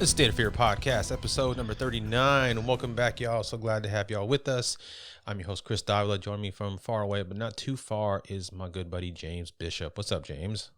The State of Fear podcast, episode number 39. Welcome back, y'all. So glad to have y'all with us. I'm your host, Chris Davila. Joining me from far away, but not too far, is my good buddy, James Bishop. What's up, James?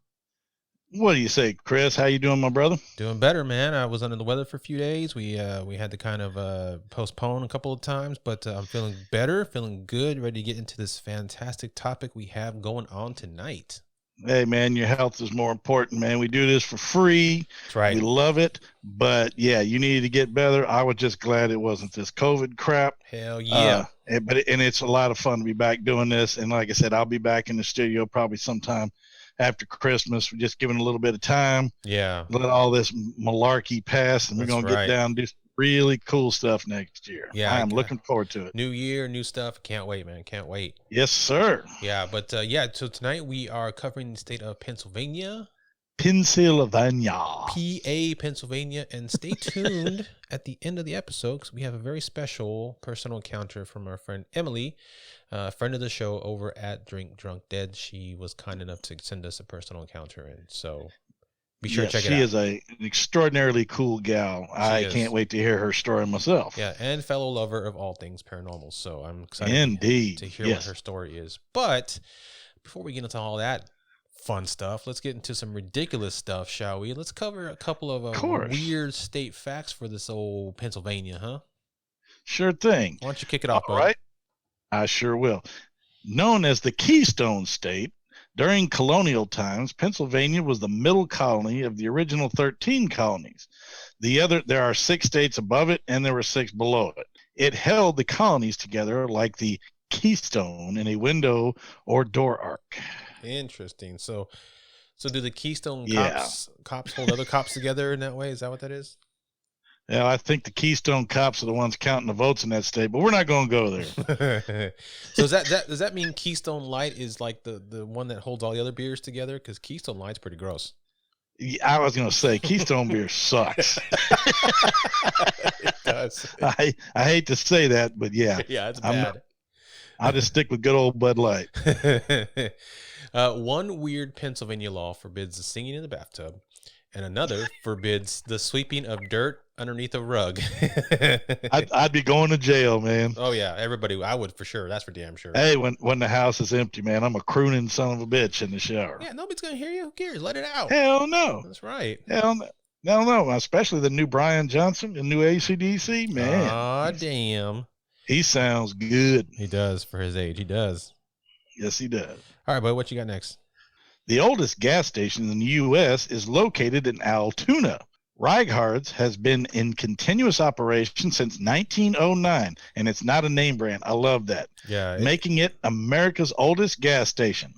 What do you say, Chris? How you doing, my brother? Doing better, man. I was under the weather for a few days. We had to kind of postpone a couple of times, but I'm feeling better, feeling good, ready to get into this fantastic topic we have going on tonight. Hey, man, your health is more important, man. We do this for free. That's right. We love it. But, yeah, you needed to get better. I was just glad it wasn't this COVID crap. Hell yeah. And it's a lot of fun to be back doing this. And like I said, I'll be back in the studio probably sometime after Christmas. We're just giving a little bit of time. Yeah. Let all this malarkey pass, and we're going to get down and do some really cool stuff next year. Yeah, I'm looking forward to it. New year, new stuff. Can't wait, man. Can't wait. Yes, sir. Yeah, but so tonight we are covering the state of Pennsylvania. PA, Pennsylvania. And stay tuned at the end of the episode because we have a very special personal encounter from our friend Emily, friend of the show over at Drink Drunk Dead. She was kind enough to send us a personal encounter, and so be sure to check it out. She is an extraordinarily cool gal. I can't wait to hear her story myself. Yeah, and fellow lover of all things paranormal. So I'm excited to hear what her story is. But before we get into all that fun stuff, let's get into some ridiculous stuff, shall we? Let's cover a couple of weird state facts for this old Pennsylvania, huh? Sure thing. Why don't you kick it off, all right? I sure will. Known as the Keystone State, during colonial times, Pennsylvania was the middle colony of the original 13 colonies. There are 6 states above it, and there were 6 below it. It held the colonies together like the keystone in a window or door arc. Interesting. So do the Keystone cops hold other cops together in that way? Is that what that is? Yeah, I think the Keystone cops are the ones counting the votes in that state, but we're not going to go there. So does that mean Keystone Light is like the one that holds all the other beers together? Because Keystone Light's pretty gross. Yeah, I was going to say Keystone beer sucks. It does. I hate to say that, but yeah. Yeah, it's bad. I'll just stick with good old Bud Light. One weird Pennsylvania law forbids the singing in the bathtub, and another forbids the sweeping of dirt underneath a rug. I'd be going to jail, man. Oh yeah, everybody. I would for sure. That's for damn sure. Hey, when the house is empty, man, I'm a crooning son of a bitch in the shower. Yeah, nobody's gonna hear you. Who cares? Let it out. Hell no. That's right. Hell no. Especially the new Brian Johnson, the new AC/DC, man. Aw, damn. He sounds good. He does for his age. He does. Yes, he does. All right, bud. What you got next? The oldest gas station in the U.S. is located in Altoona. Reichardt's has been in continuous operation since 1909, and it's not a name brand. I love that. Yeah. Making it America's oldest gas station.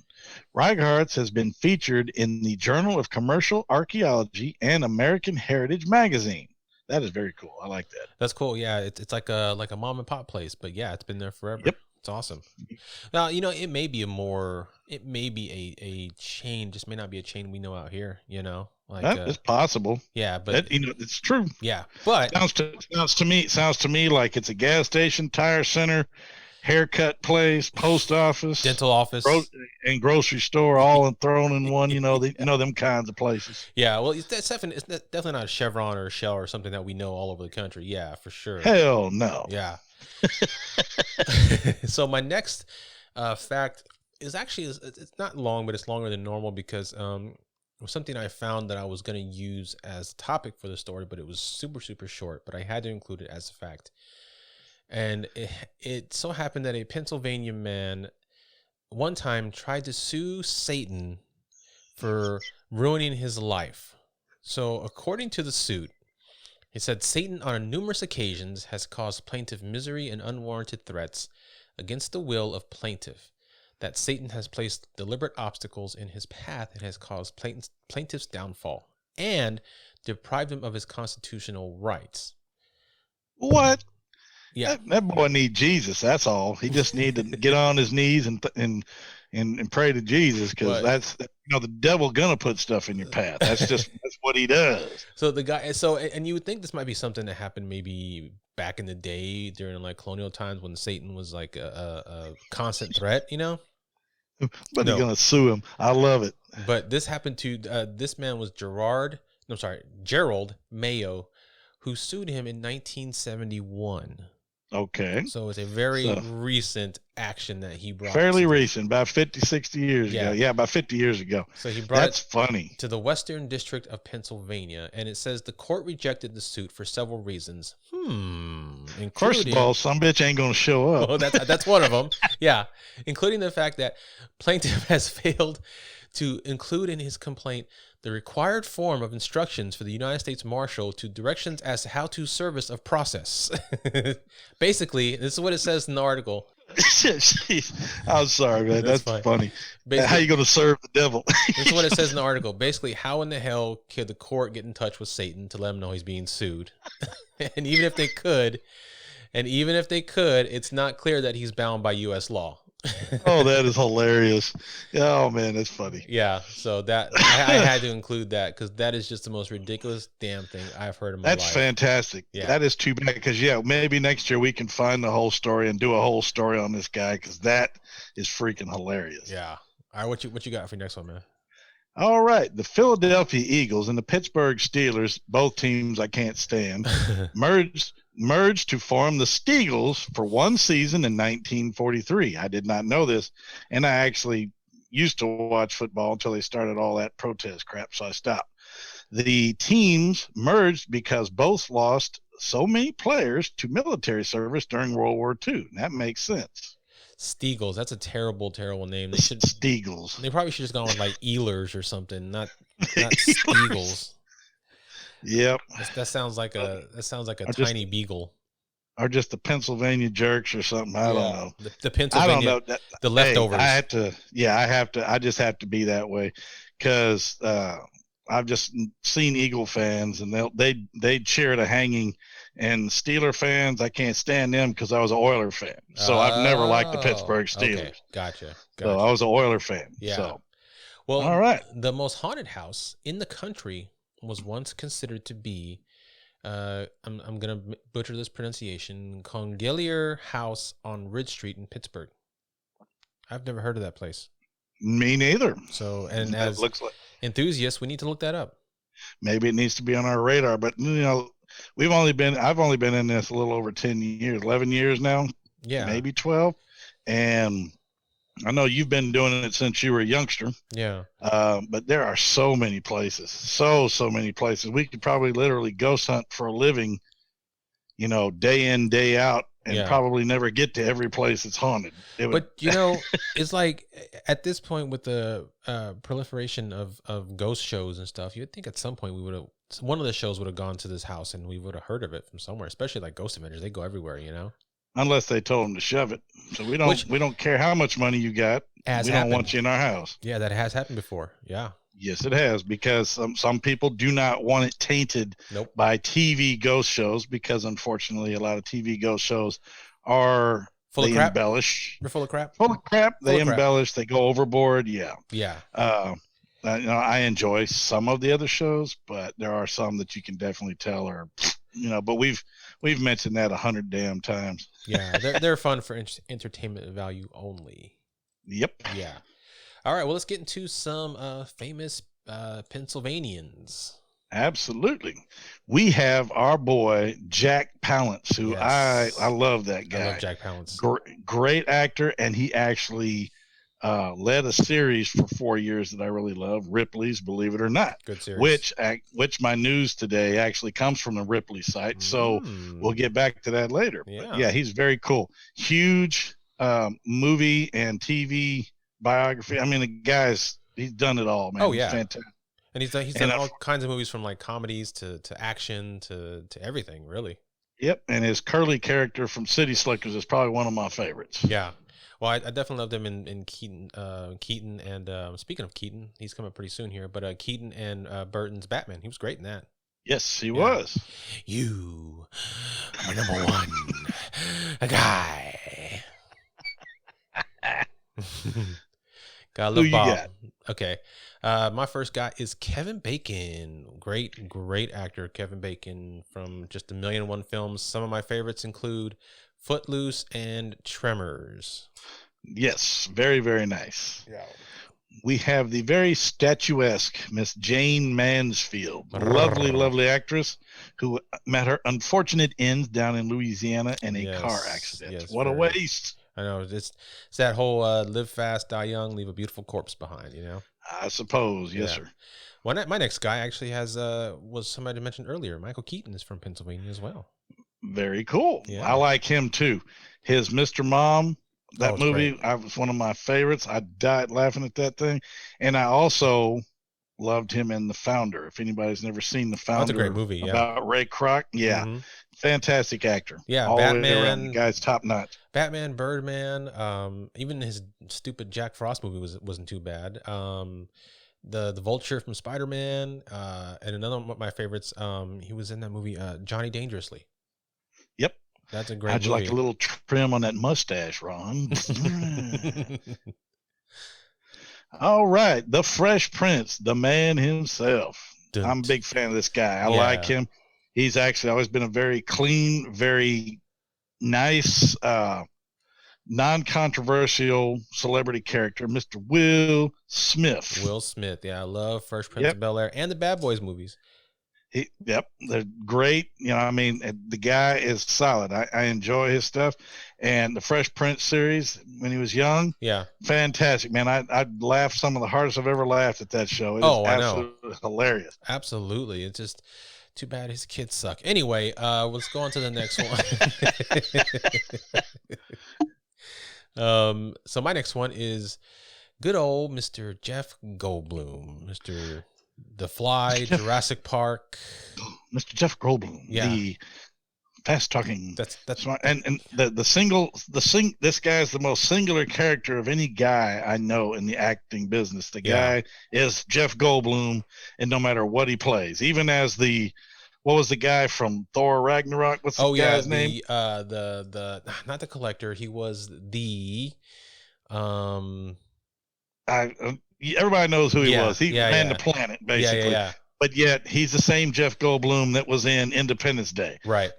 Reichardt's has been featured in the Journal of Commercial Archaeology and American Heritage Magazine. That is very cool. I like that. That's cool. Yeah, it's like a mom and pop place, but yeah, it's been there forever. Yep. It's awesome. Now, it may be a chain, just may not be a chain we know out here, like it's possible. Yeah, but it's true. Yeah, but sounds to me like it's a gas station, tire center, haircut place, post office, dental office, and grocery store all thrown in one. Them kinds of places. Yeah, well, it's definitely not a Chevron or a Shell or something that we know all over the country. Yeah, for sure. Hell no. Yeah. So my next fact is actually it's not long, but it's longer than normal because it was something I found that I was going to use as a topic for the story, but it was super, super short, but I had to include it as a fact. And it so happened that a Pennsylvania man one time tried to sue Satan for ruining his life. So according to the suit, he said Satan on numerous occasions has caused plaintiff misery and unwarranted threats against the will of plaintiff. That Satan has placed deliberate obstacles in his path and has caused plaintiff's downfall and deprived him of his constitutional rights. What? Yeah, that boy needs Jesus. That's all. He just need to get on his knees and pray to Jesus, because that's the devil gonna put stuff in your path. That's what he does. So the guy. And you would think this might be something that happened maybe back in the day during like colonial times when Satan was like a constant threat, But they're gonna sue him. I love it. But this happened to this man was Gerald Mayo, who sued him in 1971. Okay. So it's a very recent action that he brought. Fairly recent, about 50, 60 years ago. Yeah, about 50 years ago. So he brought That's funny. To the Western District of Pennsylvania, and it says the court rejected the suit for several reasons. First of all, some bitch ain't going to show up. Well, that's one of them. Yeah, including the fact that plaintiff has failed to include in his complaint the required form of instructions for the United States Marshal to directions as to how to service of process. Basically, this is what it says in the article. I'm sorry, man. That's funny. How you going to serve the devil? This is what it says in the article. Basically, how in the hell could the court get in touch with Satan to let him know he's being sued? And even if they could, it's not clear that he's bound by U.S. law. Oh, that is hilarious. Oh, man, that's funny. Yeah, so that I had to include that because that is just the most ridiculous damn thing I've heard in my life. That's fantastic. Yeah. That is too bad because, maybe next year we can find the whole story and do a whole story on this guy because that is freaking hilarious. Yeah. All right, what you got for your next one, man? All right. The Philadelphia Eagles and the Pittsburgh Steelers, both teams I can't stand, merged to form the Steagles for one season in 1943. I did not know this, and I actually used to watch football until they started all that protest crap, so I stopped. The teams merged because both lost so many players to military service during World War II, and that makes sense. Steagles, that's a terrible, terrible name. Steagles. They probably should have gone with like Ehlers or something, not Steagles. Yep. That sounds like a tiny beagle. Or just the Pennsylvania Jerks or something. I don't know. The Pennsylvania. I don't know. The leftovers. I just have to be that way because I've just seen Eagle fans and they cheer at a hanging, and Steeler fans, I can't stand them because I was an Oiler fan. So I've never liked the Pittsburgh Steelers. Okay. Gotcha. So I was an Oiler fan. Yeah. So. Well, all right. The most haunted house in the country was once considered to be, I'm going to butcher this pronunciation, Congelier House on Ridge Street in Pittsburgh. I've never heard of that place. Me neither. So, and as enthusiasts, we need to look that up. Maybe it needs to be on our radar, but I've only been in this a little over 10 years, 11 years now. Yeah. Maybe 12. And I know you've been doing it since you were a youngster. Yeah. But there are so many places, so many places. We could probably literally ghost hunt for a living, day in, day out, and probably never get to every place that's haunted. But it's like at this point with the proliferation of ghost shows and stuff, you'd think at some point one of the shows would have gone to this house and we would have heard of it from somewhere, especially like Ghost Adventures. They go everywhere, Unless they told them to shove it. So we don't care how much money you got. We don't want you in our house. Yeah, that has happened before. Yeah. Yes, it has, because some people do not want it tainted by TV ghost shows, because unfortunately a lot of TV ghost shows are full of crap. Embellish. They're full of crap. They embellish. They go overboard. Yeah. Yeah. I enjoy some of the other shows, but there are some that you can definitely tell are, but we've mentioned that 100 damn times. Yeah, they're fun for entertainment value only. Yep. Yeah. All right, well, let's get into some famous Pennsylvanians. Absolutely. We have our boy, Jack Palance, who I love that guy. I love Jack Palance. Great actor, and he actually led a series for 4 years that I really love, Ripley's Believe It or Not. Good series. Which my news today actually comes from the Ripley site, so we'll get back to that later. Yeah, but he's very cool. Huge movie and TV biography. I mean, the guy's he's done it all, man. Oh, yeah. He's fantastic. And he's done all kinds of movies, from like comedies to action to everything, really. Yep, and his curly character from City Slickers is probably one of my favorites. Yeah. Well, I definitely loved him in Keaton. And speaking of Keaton, he's coming pretty soon here. But Keaton and Burton's Batman, he was great in that. Yes, he was. You are number one, a guy. Got a little Bob. Okay. My first guy is Kevin Bacon. Great actor, Kevin Bacon, from just 1,000,001 films. Some of my favorites include Footloose and Tremors. Yes, very, very nice. Yeah. we have the very statuesque Miss Jane Mansfield, lovely, lovely actress who met her unfortunate end down in Louisiana in a car accident. Yes, what a waste. I know. It's that whole live fast, die young, leave a beautiful corpse behind, you know? I suppose. Yes, sir. Well, my next guy actually was somebody mentioned earlier. Michael Keaton is from Pennsylvania as well. Very cool. Yeah. I like him too. His Mr. Mom, that movie, was one of my favorites. I died laughing at that thing. And I also loved him in The Founder. If anybody's never seen The Founder, that's a great movie. Yeah. About Ray Kroc. Yeah. Mm-hmm. Fantastic actor. Yeah. All Batman. The way around. The guy's top notch. Batman, Birdman, even his stupid Jack Frost movie wasn't too bad. The Vulture from Spider-Man, and another one of my favorites, he was in that movie, Johnny Dangerously. Yep. That's a great movie. How'd you like a little trim on that mustache, Ron? All right. The Fresh Prince, the man himself. I'm a big fan of this guy. I like him. He's actually always been a very clean, very nice, non-controversial celebrity character, Mr. Will Smith. Will Smith, yeah, I love Fresh Prince of Bel-Air and the Bad Boys movies. They're great. You know, I mean, the guy is solid. I enjoy his stuff, and the Fresh Prince series when he was young, fantastic, man. I laughed some of the hardest I've ever laughed at that show. It is absolutely hilarious. Absolutely, it's just too bad his kids suck. Anyway, let's go on to the next one. So my next one is good old Mr. Jeff Goldblum, Mr. The Fly, Jurassic Park. Mr. Jeff Goldblum, the fast talking. That's smart. And this guy is the most singular character of any guy I know in the acting business. The guy is Jeff Goldblum, and no matter what he plays, even as what was the guy from Thor Ragnarok? What's the guy's name? The not the Collector. He was the everybody knows who he was. He ran the planet basically. But yet he's the same Jeff Goldblum that was in Independence Day. Right.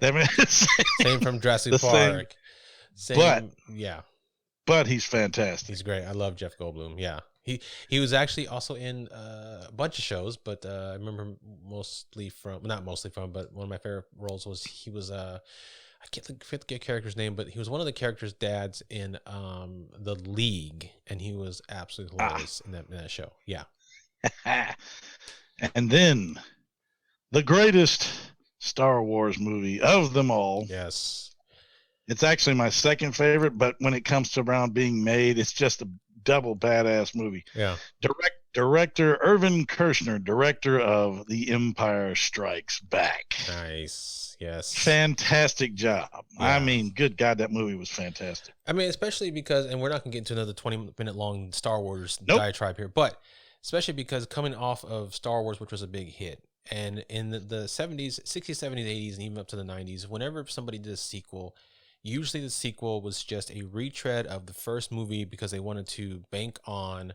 Same from Jurassic Park. But he's fantastic. He's great. I love Jeff Goldblum. Yeah. He was actually also in a bunch of shows, but I remember not mostly from, but one of my favorite roles was he was I can't forget the character's name, but he was one of the characters' dads in The League, and he was absolutely hilarious in that show. Yeah. And then the greatest Star Wars movie of them all. Yes. It's actually my second favorite, but when it comes to around being made, it's just a double badass movie. Yeah. Director Irving Kershner, director of The Empire Strikes Back. Nice. Yes. Fantastic job. Yeah. I mean, good God, that movie was fantastic. I mean, especially because, and we're not going to get into another 20-minute long Star Wars diatribe here, but especially because coming off of Star Wars, which was a big hit, and in the 70s, 60s, 70s, 80s, and even up to the 90s, whenever somebody did a sequel, usually the sequel was just a retread of the first movie because they wanted to bank on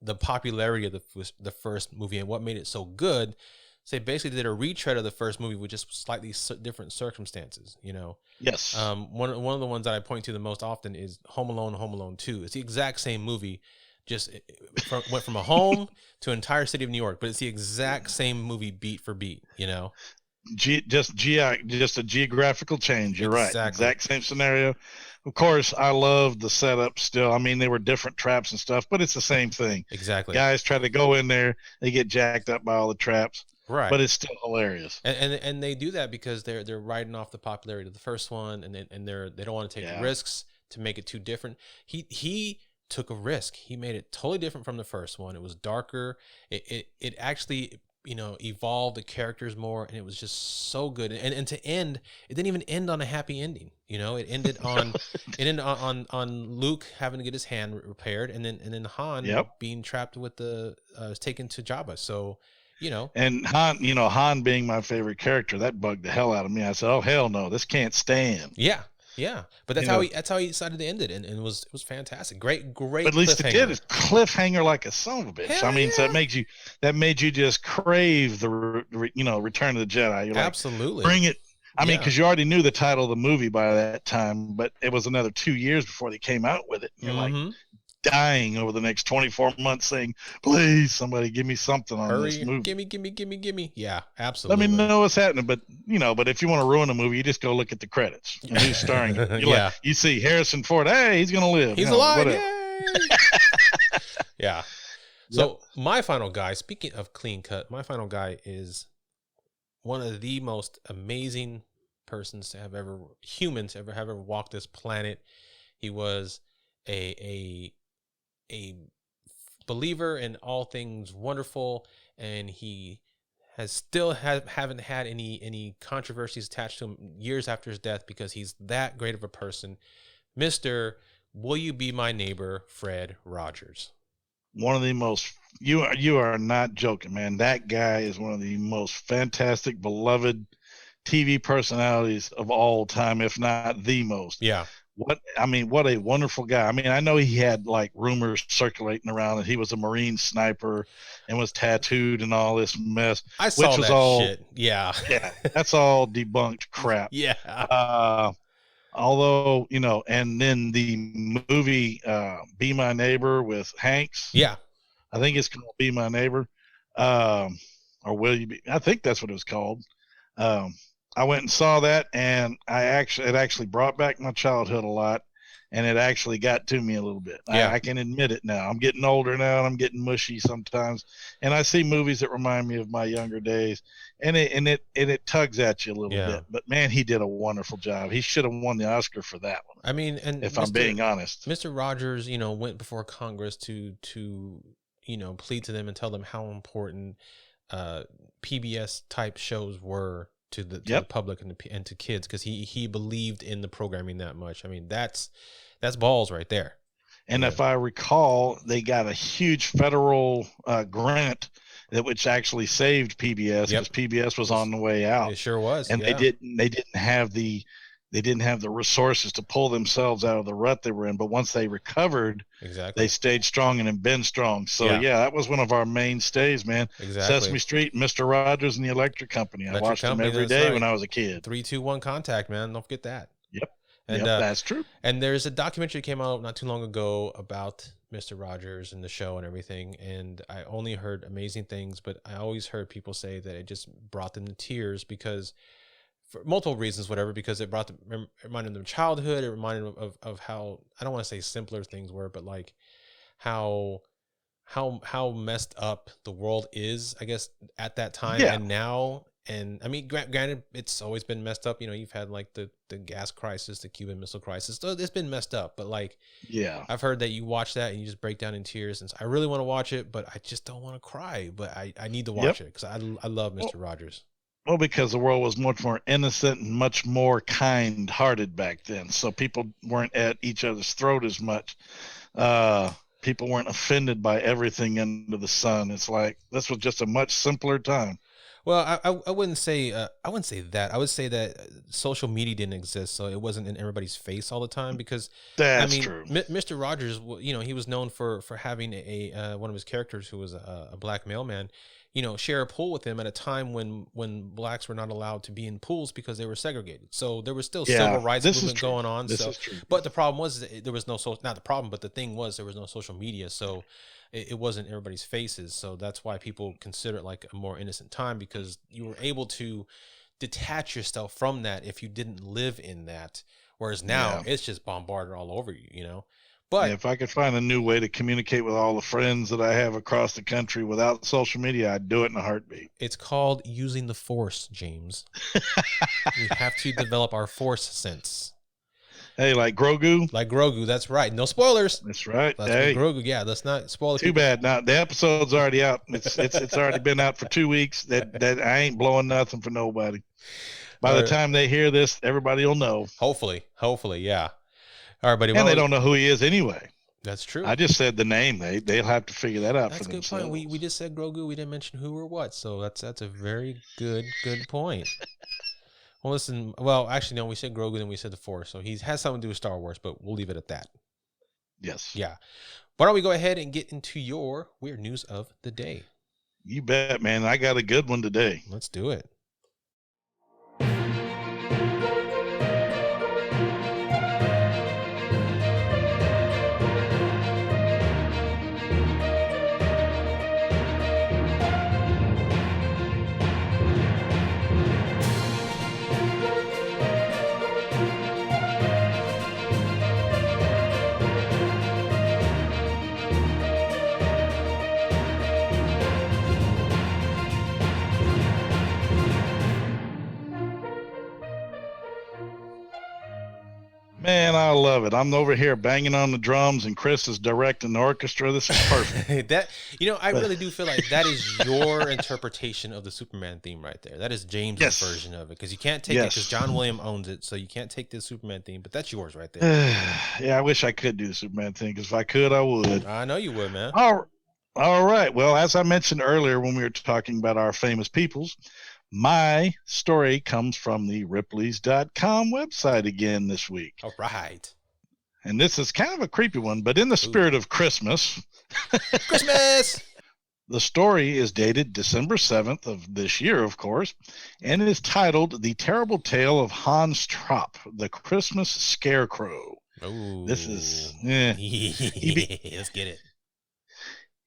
the popularity of the first movie and what made it so good. So they basically did a retread of the first movie with just slightly different circumstances, you know? Yes. One of the ones that I point to the most often is Home Alone 2. It's the exact same movie, just went from a home to an entire city of New York, but it's the exact same movie beat for beat, you know? Just a geographical change. You're right. Exact same scenario. Of course, I love the setup still. I mean, they were different traps and stuff, but it's the same thing. Exactly. Guys try to go in there, they get jacked up by all the traps. Right. But it's still hilarious. And they do that because they're riding off the popularity of the first one, and they don't want to take risks to make it too different. He took a risk. He made it totally different from the first one. It was darker. It actually, you know, evolved the characters more, and it was just so good. And to end, it didn't even end on a happy ending. You know, it ended on on Luke having to get his hand repaired, and then Han being trapped with taken to Jabba. So, you know, and Han being my favorite character, that bugged the hell out of me. I said, oh hell no, this can't stand. Yeah. But that's how he decided to end it, and it was fantastic. Great. But at least it did. It's cliffhanger like a son of a bitch. Hell I mean, so that made you just crave the Return of the Jedi. You're absolutely like, bring it. I mean, because you already knew the title of the movie by that time, but it was another 2 years before they came out with it. You're like, dying over the next 24 months saying, please, somebody give me something on this Hurry, movie. gimme. Yeah, Let absolutely. me know what's happening. But, but if you want to ruin a movie, you just go look at the credits and who's starring it. Yeah. You see Harrison Ford. Hey, he's going to live. He's alive. Whatever. Yay! Yeah. So my final guy, speaking of clean cut, my final guy is one of the most amazing humans to ever have walked this planet. He was a believer in all things wonderful, and he haven't had any controversies attached to him years after his death because he's that great of a person. Mr. Will You Be My Neighbor, Fred Rogers. One of the most, you are not joking, man. That guy is one of the most fantastic, beloved TV personalities of all time, if not the most. Yeah. What a wonderful guy. I mean, I know he had like rumors circulating around that he was a Marine sniper and was tattooed and all this mess. I saw which was that all shit. Yeah. Yeah, that's all debunked crap. Yeah. Although, and then the movie Be My Neighbor with Hanks. Yeah. I think it's called Be My Neighbor. Or Will You Be? I think that's what it was called. I went and saw that, and it actually brought back my childhood a lot, and it actually got to me a little bit. Yeah. I can admit it now. I'm getting older now, and I'm getting mushy sometimes, and I see movies that remind me of my younger days, and it tugs at you a little bit. But man, he did a wonderful job. He should have won the Oscar for that one. I mean, and if I'm being honest, Mr. Rogers, went before Congress to plead to them and tell them how important PBS type shows were to the public and to kids, because he believed in the programming that much. I mean, that's balls right there. And if I recall, they got a huge federal grant which actually saved PBS because PBS was on the way out. It sure was. And they didn't have the resources to pull themselves out of the rut they were in. But once they recovered, they stayed strong and have been strong. So that was one of our mainstays, man. Exactly. Sesame Street, Mr. Rogers and the Electric Company. I watched them every day when I was a kid. 3-2-1 Contact, man. Don't forget that. Yep. And that's true. And there's a documentary that came out not too long ago about Mr. Rogers and the show and everything. And I only heard amazing things, but I always heard people say that it just brought them to tears because, for multiple reasons, whatever, because it reminded them of childhood. It reminded them of how, I don't want to say simpler things were, but like how messed up the world is, I guess, at that time and now. And I mean, granted, it's always been messed up. You've had like the gas crisis, the Cuban Missile Crisis. So it's been messed up. But like, I've heard that you watch that and you just break down in tears. And so I really want to watch it, but I just don't want to cry. But I need to watch it because I love Mr. Rogers. Well, because the world was much more innocent and much more kind-hearted back then. So people weren't at each other's throat as much. People weren't offended by everything under the sun. It's like this was just a much simpler time. Well, I wouldn't say that. I would say that social media didn't exist, so it wasn't in everybody's face all the time. Because that's true. Mr. Rogers, he was known for having one of his characters who was a black mailman, share a pool with him at a time when blacks were not allowed to be in pools because they were segregated. So there was still civil rights movement going on. This is true. But the problem was there was no not the problem, but the thing was there was no social media. So it wasn't everybody's faces. So that's why people consider it like a more innocent time, because you were able to detach yourself from that if you didn't live in that. Whereas now it's just bombarded all over you, But if I could find a new way to communicate with all the friends that I have across the country without social media, I'd do it in a heartbeat. It's called using the force, James. We have to develop our force sense. Hey, like Grogu? Like Grogu, that's right. No spoilers. That's right. That's Grogu. Yeah, let's not spoil. Too bad. Now the episode's already out. It's already been out for 2 weeks. That I ain't blowing nothing for nobody. By the time they hear this, everybody will know. Hopefully, yeah. All right, buddy. And they don't know who he is anyway. That's true. I just said the name. They'll have to figure that out for themselves. That's a good point. We just said Grogu. We didn't mention who or what. So that's a very good point. Well, listen. Well, actually, no. We said Grogu, then we said the Force. So he has something to do with Star Wars, but we'll leave it at that. Yes. Yeah. Why don't we go ahead and get into your weird news of the day? You bet, man. I got a good one today. Let's do it. Man, I love it. I'm over here banging on the drums, and Chris is directing the orchestra. This is perfect. I really do feel like that is your interpretation of the Superman theme right there. That is James's version of it, because you can't take it because John Williams owns it, so you can't take the Superman theme. But that's yours right there. Yeah, I wish I could do the Superman thing, because if I could, I would. I know you would, man. All right. Well, as I mentioned earlier when we were talking about our famous peoples, my story comes from the Ripley's.com website again this week. All right. And this is kind of a creepy one, but in the spirit of Christmas. Christmas! The story is dated December 7th of this year, of course, and it is titled The Terrible Tale of Hans Trapp, the Christmas Scarecrow. Oh. This is... let's get it.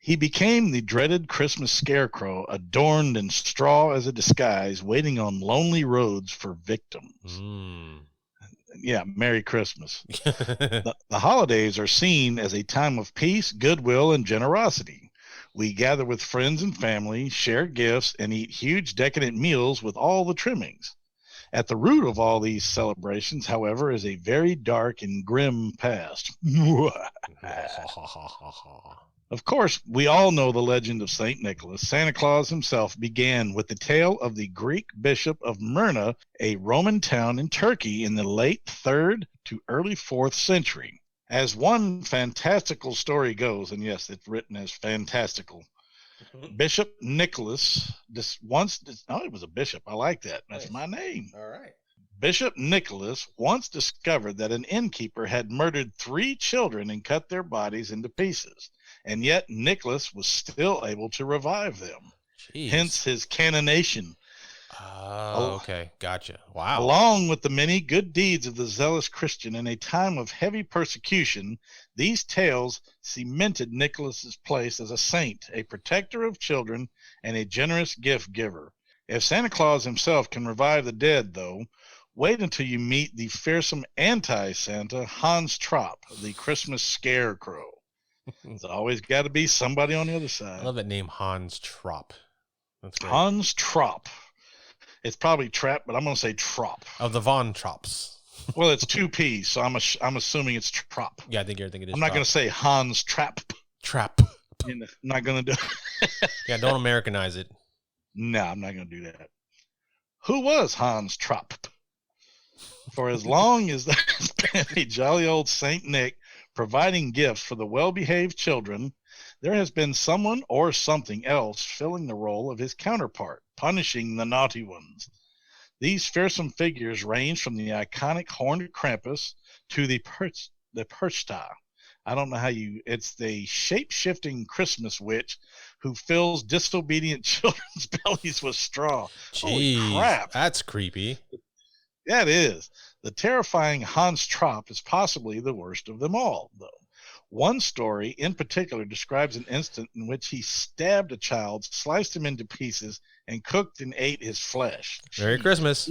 He became the dreaded Christmas scarecrow, adorned in straw as a disguise, waiting on lonely roads for victims. Yeah, Merry Christmas. The holidays are seen as a time of peace, goodwill, and generosity. We gather with friends and family, share gifts, and eat huge decadent meals with all the trimmings. At the root of all these celebrations, however, is a very dark and grim past. Of course, we all know the legend of St. Nicholas. Santa Claus himself began with the tale of the Greek bishop of Myrna, a Roman town in Turkey in the late 3rd to early 4th century. As one fantastical story goes, and yes, it's written as fantastical, Bishop Nicholas, he was a bishop. I like that. That's my name. All right. Bishop Nicholas once discovered that an innkeeper had murdered 3 children and cut their bodies into pieces. And yet Nicholas was still able to revive them. Jeez. Hence his canonation. Oh, okay. Gotcha. Wow. Along with the many good deeds of the zealous Christian in a time of heavy persecution, these tales cemented Nicholas's place as a saint, a protector of children, and a generous gift giver. If Santa Claus himself can revive the dead, though, wait until you meet the fearsome anti-Santa, Hans Trapp, the Christmas Scarecrow. There's always got to be somebody on the other side. I love that name, Hans Trapp. That's great. Hans Trapp. It's probably Trap, but I'm going to say Trapp. Of the Von Trapps. Well, it's 2 P's, so I'm assuming it's Trapp. Yeah, I think you're thinking it is. I'm not going to say Hans Trapp. Trap. I'm not going to do it. Yeah, don't Americanize it. No, I'm not going to do that. Who was Hans Trapp? For as long as there's been a jolly old Saint Nick providing gifts for the well-behaved children, there has been someone or something else filling the role of his counterpart, punishing the naughty ones. These fearsome figures range from the iconic horned Krampus to the Perchta. I don't know it's the shape-shifting Christmas witch who fills disobedient children's bellies with straw. Jeez, holy crap. That's creepy. That is. The terrifying Hans Trapp is possibly the worst of them all, though. One story in particular describes an instant in which he stabbed a child, sliced him into pieces, and cooked and ate his flesh. Merry Christmas.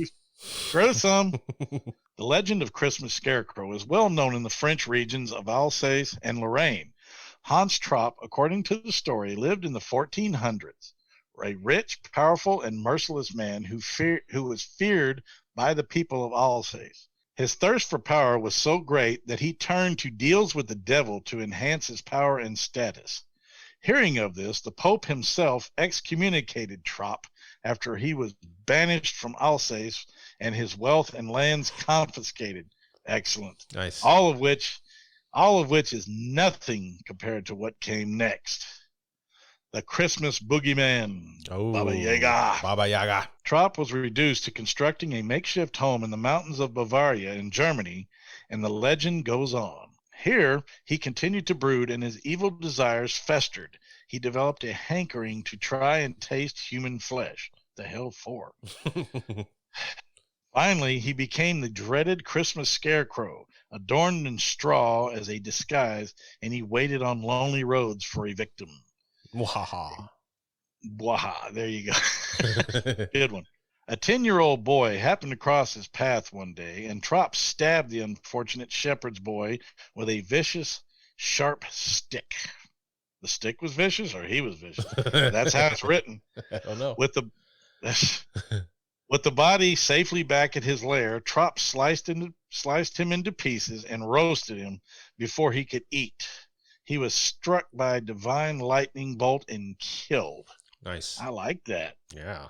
Gruesome. The legend of Christmas Scarecrow is well known in the French regions of Alsace and Lorraine. Hans Trapp, according to the story, lived in the 1400s. A rich, powerful, and merciless man who was feared by the people of Alsace. His thirst for power was so great that he turned to deals with the devil to enhance his power and status. Hearing of this, the Pope himself excommunicated Trapp after he was banished from Alsace and his wealth and lands confiscated. Excellent. Nice. All of which is nothing compared to what came next. The Christmas Boogeyman, Baba Yaga. Baba Yaga. Trapp was reduced to constructing a makeshift home in the mountains of Bavaria in Germany, and the legend goes on. Here, he continued to brood, and his evil desires festered. He developed a hankering to try and taste human flesh. The hell for? Finally, he became the dreaded Christmas Scarecrow, adorned in straw as a disguise, and he waited on lonely roads for a victim. Wahaha. Waha, there you go. Good one. A 10-year-old boy happened to cross his path one day, and Trapp stabbed the unfortunate shepherd's boy with a vicious, sharp stick. The stick was vicious, or he was vicious? That's how it's written. I don't know. With With the body safely back at his lair, Trop sliced him into pieces and roasted him before he could eat. He was struck by a divine lightning bolt and killed. Nice. I like that. Yeah.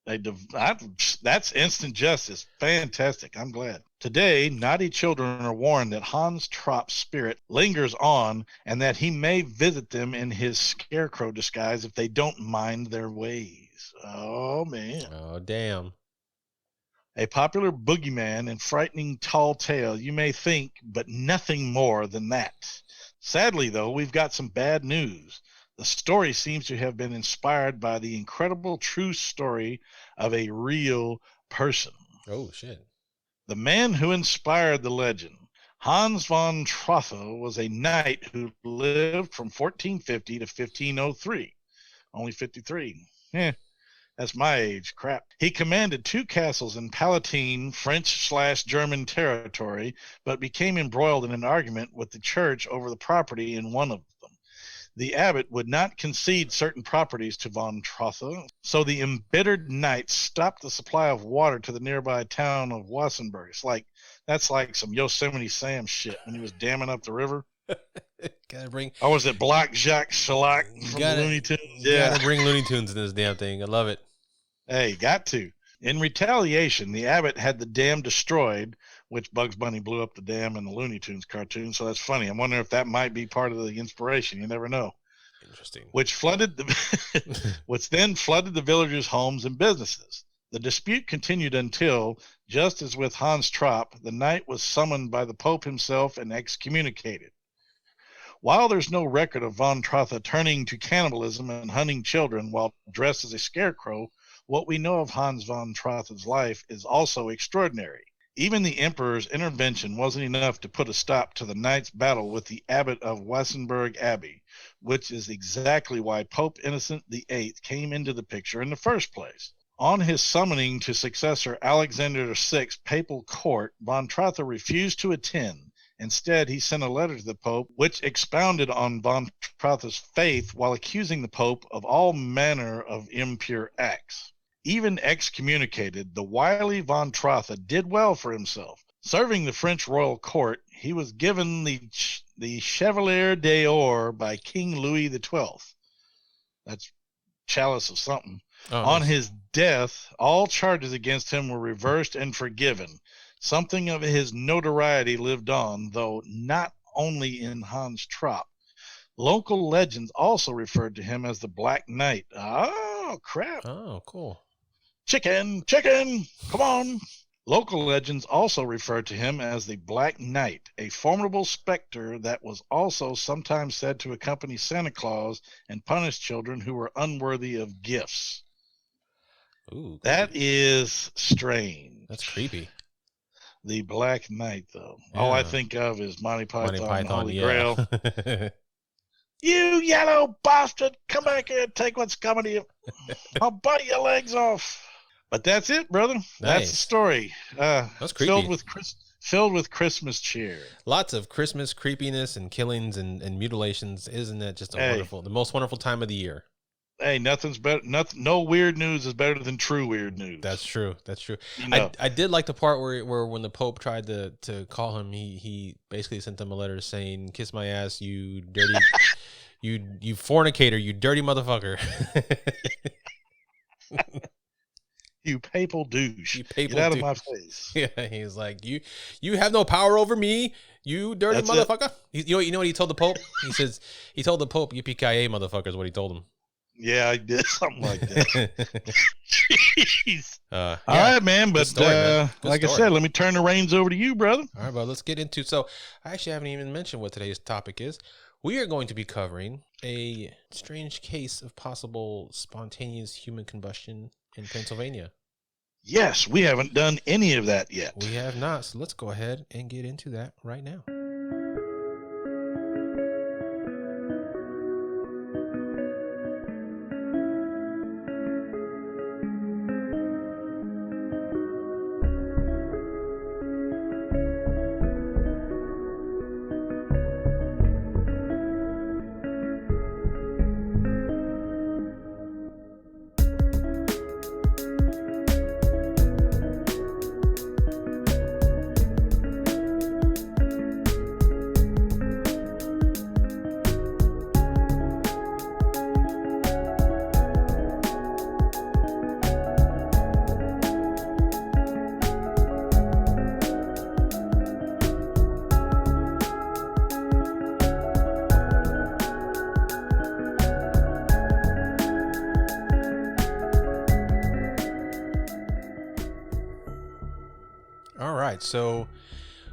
That's instant justice. Fantastic. I'm glad. Today, naughty children are warned that Hans Trop's spirit lingers on and that he may visit them in his scarecrow disguise if they don't mind their ways. Oh, man. Oh, damn. A popular boogeyman and frightening tall tale, you may think, but nothing more than that. Sadly, though, we've got some bad news. The story seems to have been inspired by the incredible true story of a real person. Oh, shit. The man who inspired the legend, Hans von Trotha, was a knight who lived from 1450 to 1503. Only 53. That's my age. Crap. He commanded 2 castles in Palatine, French/German territory, but became embroiled in an argument with the church over the property in one of them. The abbot would not concede certain properties to von Trotha, so the embittered knights stopped the supply of water to the nearby town of Wassenberg. That's like some Yosemite Sam shit when he was damming up the river. Or was it Black Jacques Shellac from Looney Tunes? Yeah. Gotta bring Looney Tunes in this damn thing. I love it. Hey, got to. In retaliation, the abbot had the dam destroyed, which Bugs Bunny blew up the dam in the Looney Tunes cartoon, so that's funny. I'm wondering if that might be part of the inspiration. You never know. Interesting. Which then flooded the villagers' homes and businesses. The dispute continued until, just as with Hans Trop, the knight was summoned by the Pope himself and excommunicated. While there's no record of von Trotha turning to cannibalism and hunting children while dressed as a scarecrow, what we know of Hans von Trotha's life is also extraordinary. Even the emperor's intervention wasn't enough to put a stop to the knight's battle with the abbot of Wassenberg Abbey, which is exactly why Pope Innocent VIII came into the picture in the first place. On his summoning to successor Alexander VI's papal court, von Trotha refused to attend. Instead, he sent a letter to the Pope, which expounded on von Trotha's faith while accusing the Pope of all manner of impure acts. Even excommunicated, the wily von Trotha did well for himself. Serving the French royal court, he was given the Chevalier d'Or by King Louis XII. That's chalice of something. On his death, all charges against him were reversed and forgiven. Something of his notoriety lived on, though not only in Hans Trop. Local legends also referred to him as the Black Knight. Oh, crap. Oh, cool. Chicken, come on. Local legends also referred to him as the Black Knight, a formidable specter that was also sometimes said to accompany Santa Claus and punish children who were unworthy of gifts. Ooh, that is strange. That's creepy. The Black Knight, though. Yeah. All I think of is Monty Python and Holy Grail. You yellow bastard, come back here and take what's coming to you. I'll bite your legs off. But that's it, brother. Nice. That's the story. That's creepy. Filled with Christmas cheer. Lots of Christmas creepiness and killings and mutilations. Isn't that just the most wonderful time of the year? Hey, nothing's better. No weird news is better than true weird news. That's true. You know. I did like the part where when the Pope tried to call him, he basically sent him a letter saying, "Kiss my ass, you dirty, you fornicator, you dirty motherfucker." You papal douche. Get out of my face. Yeah, he's like, you have no power over me, you dirty motherfucker. You know what he told the Pope? He told the Pope, "Yippee-ki-yay, motherfucker," is what he told him. Yeah, I did something like that. Jeez. Yeah. All right, man. But story, man. like I said, let me turn the reins over to you, brother. All right, bro. Let's get into. So I actually haven't even mentioned what today's topic is. We are going to be covering a strange case of possible spontaneous human combustion in Pennsylvania. Yes, we haven't done any of that yet. We have not. So let's go ahead and get into that right now. All right, so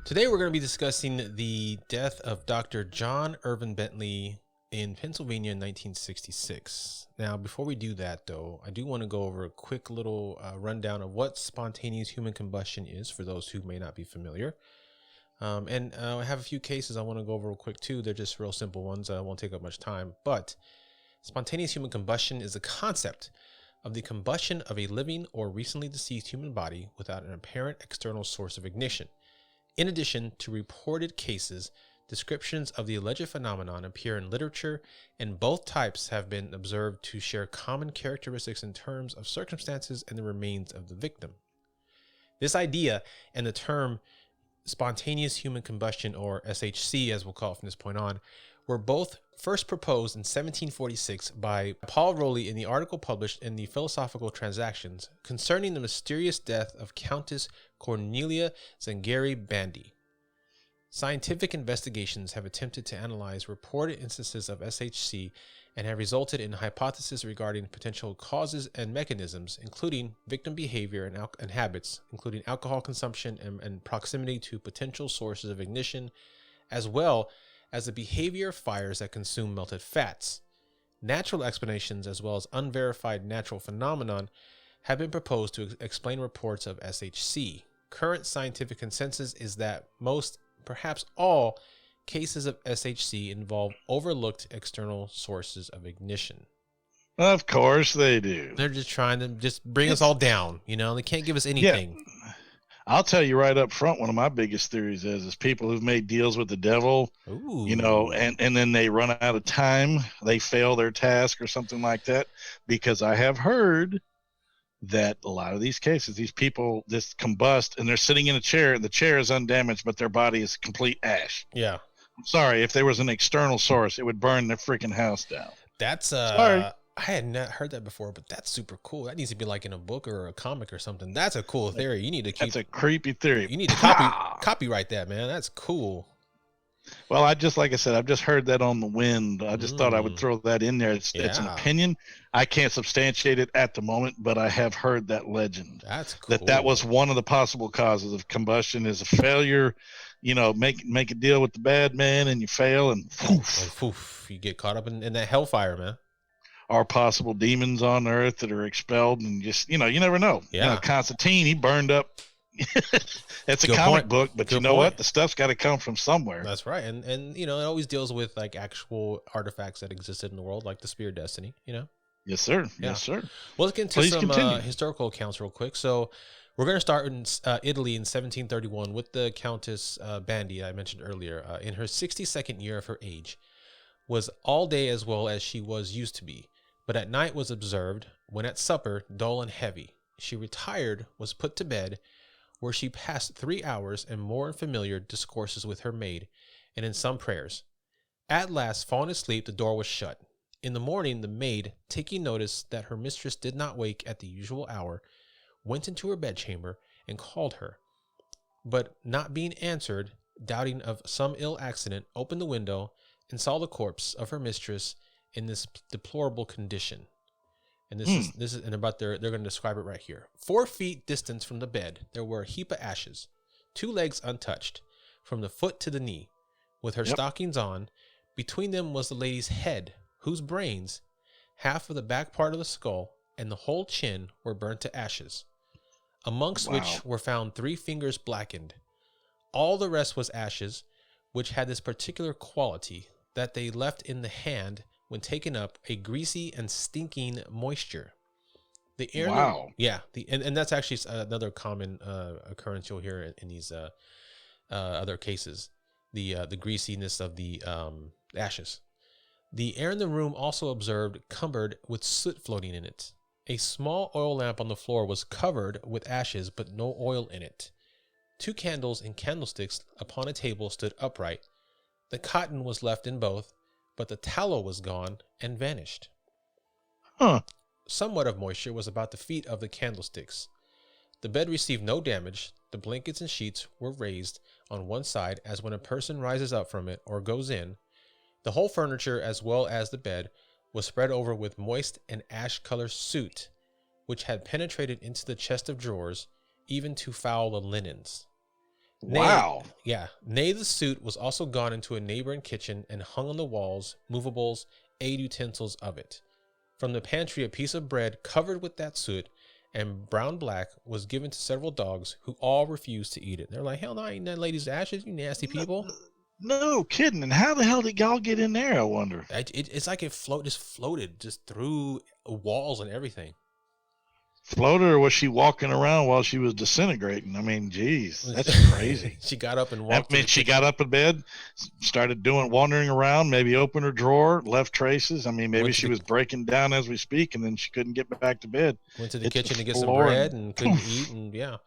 today we're going to be discussing the death of Dr. John Irving Bentley in Pennsylvania in 1966. Now, before we do that, though, I do want to go over a quick little rundown of what spontaneous human combustion is for those who may not be familiar. And I have a few cases I want to go over real quick, too. They're just real simple ones. I won't take up much time. But spontaneous human combustion is the concept of the combustion of a living or recently deceased human body without an apparent external source of ignition. In addition to reported cases, descriptions of the alleged phenomenon appear in literature, and both types have been observed to share common characteristics in terms of circumstances and the remains of the victim. This idea and the term spontaneous human combustion, or SHC as we'll call it from this point on, were both first proposed in 1746 by Paul Rowley in the article published in the Philosophical Transactions concerning the mysterious death of Countess Cornelia Zangari Bandy. Scientific investigations have attempted to analyze reported instances of SHC and have resulted in hypotheses regarding potential causes and mechanisms, including victim behavior and habits, including alcohol consumption and proximity to potential sources of ignition, as well as the behavior of fires that consume melted fats. Natural explanations, as well as unverified natural phenomenon, have been proposed to explain reports of SHC. Current scientific consensus is that most, perhaps all, cases of SHC involve overlooked external sources of ignition. Of course they do. They're just trying to just bring us all down. You know, they can't give us anything. Yeah. I'll tell you right up front, one of my biggest theories is people who've made deals with the devil, Ooh. you know, and then they run out of time, they fail their task or something like that, because I have heard that a lot of these cases, these people just combust and they're sitting in a chair and the chair is undamaged, but their body is complete ash. Yeah. I'm sorry, if there was an external source, it would burn their freaking house down. That's Sorry. I had not heard that before, but that's super cool. That needs to be like in a book or a comic or something. That's a cool theory. You need to keep. That's a creepy theory. You need to copyright that, man. That's cool. Well, like I said, I've just heard that on the wind. I just thought I would throw that in there. It's an opinion. I can't substantiate it at the moment, but I have heard that legend. That's cool. That was one of the possible causes of combustion is a failure. You know, make a deal with the bad man and you fail and poof, you get caught up in that hellfire, man. Are possible demons on earth that are expelled and just, you never know. Yeah. You know, Constantine, he burned up. It's a comic book, but you know what? The stuff's got to come from somewhere. That's right. And it always deals with like actual artifacts that existed in the world, like the Spear of Destiny, Yes, sir. Yeah. Yes, sir. Well, let's get into some historical accounts real quick. So we're going to start in Italy in 1731 with the Countess Bandy I mentioned earlier. In her 62nd year of her age, was all day as well as she was used to be, but at night was observed, when at supper, dull and heavy. She retired, was put to bed, where she passed 3 hours and more in familiar discourses with her maid, and in some prayers. At last, falling asleep, the door was shut. In the morning, the maid, taking notice that her mistress did not wake at the usual hour, went into her bedchamber and called her, but not being answered, doubting of some ill accident, opened the window and saw the corpse of her mistress in this deplorable condition. And this is and about they're going to describe it right here. 4 feet distance from the bed, there were a heap of ashes, 2 legs untouched, from the foot to the knee, with her stockings on. Between them was the lady's head, whose brains, half of the back part of the skull, and the whole chin were burnt to ashes, amongst which were found 3 fingers blackened. All the rest was ashes, which had this particular quality, that they left in the hand, when taken up, a greasy and stinking moisture. The air, and that's actually another common occurrence you'll hear in these other cases. The greasiness of the ashes. The air in the room also observed cumbered with soot floating in it. A small oil lamp on the floor was covered with ashes, but no oil in it. 2 candles in candlesticks upon a table stood upright. The cotton was left in both, but the tallow was gone and vanished. Somewhat of moisture was about the feet of the candlesticks. The bed received no damage. The blankets and sheets were raised on one side, as when a person rises up from it or goes in. The whole furniture, as well as the bed, was spread over with moist and ash-colored soot, which had penetrated into the chest of drawers, even to foul the linens. Wow. Nay, the suit was also gone into a neighboring kitchen and hung on the walls, movables, aid utensils of it. From the pantry, a piece of bread covered with that soot and brown black was given to several dogs who all refused to eat it. They're like, hell no, I ain't that lady's ashes, you nasty people. No kidding. And how the hell did y'all get in there, I wonder? It's like it floated just through walls and everything. Floated, or was she walking around while she was disintegrating? I mean, geez, that's crazy. She got up and walked. I mean, she got up in bed, started wandering around, maybe opened her drawer, left traces. I mean, maybe she was breaking down as we speak, and then she couldn't get back to bed. Went to the kitchen to get some bread and couldn't eat, and yeah.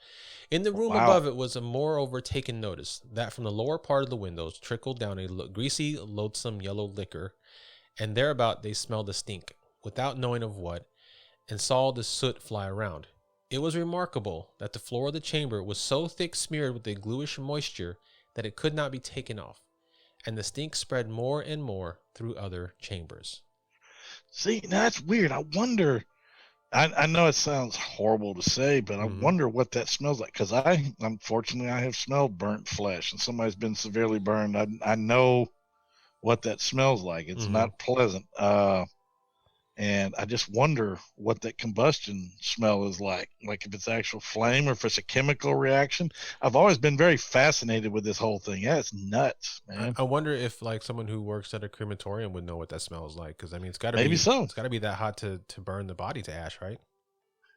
In the room above it was a moreover taken notice that from the lower part of the windows trickled down a greasy, loathsome yellow liquor, and thereabout they smelled a stink, without knowing of what, and saw the soot fly around. It was remarkable that the floor of the chamber was so thick smeared with a gluish moisture that it could not be taken off, and the stink spread more and more through other chambers. See, that's weird. I wonder, I know it sounds horrible to say, but I wonder what that smells like, because unfortunately, I have smelled burnt flesh, and somebody's been severely burned. I know what that smells like. It's not pleasant. And I just wonder what that combustion smell is like if it's actual flame or if it's a chemical reaction. I've always been very fascinated with this whole thing. Yeah, it's nuts, man. I wonder if like someone who works at a crematorium would know what that smells like, because I mean, it's got to maybe so. It's got to be that hot to burn the body to ash, right?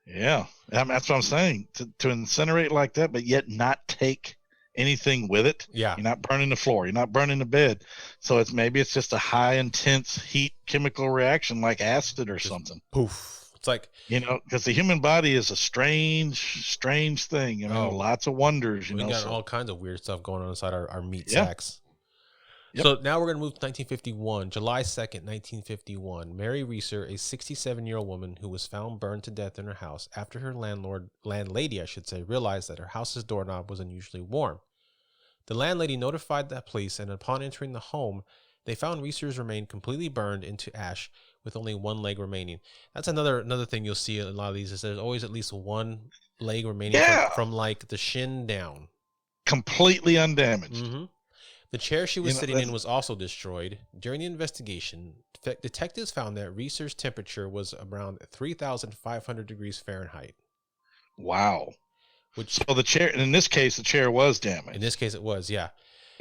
Yeah, that's what I'm saying. To incinerate like that, but yet not take anything with it. Yeah, you're not burning the floor, you're not burning the bed, so it's just a high intense heat chemical reaction like acid or something. Poof. It's like, because the human body is a strange thing. Lots of wonders. We got all kinds of weird stuff going on inside our meat Yeah. sacks. Yep. So now we're going to move to 1951, July 2nd, 1951. Mary Reeser, a 67-year-old woman who was found burned to death in her house after her landlady, realized that her house's doorknob was unusually warm. The landlady notified the police, and upon entering the home, they found Reeser's remain completely burned into ash with only one leg remaining. That's another thing you'll see in a lot of these, is there's always at least one leg remaining from like the shin down. Completely undamaged. Mm-hmm. The chair she was sitting in was also destroyed. During the investigation, detectives found that Reeser's temperature was around 3,500 degrees Fahrenheit. Wow. So the chair, in this case, the chair was damaged. In this case, it was, yeah.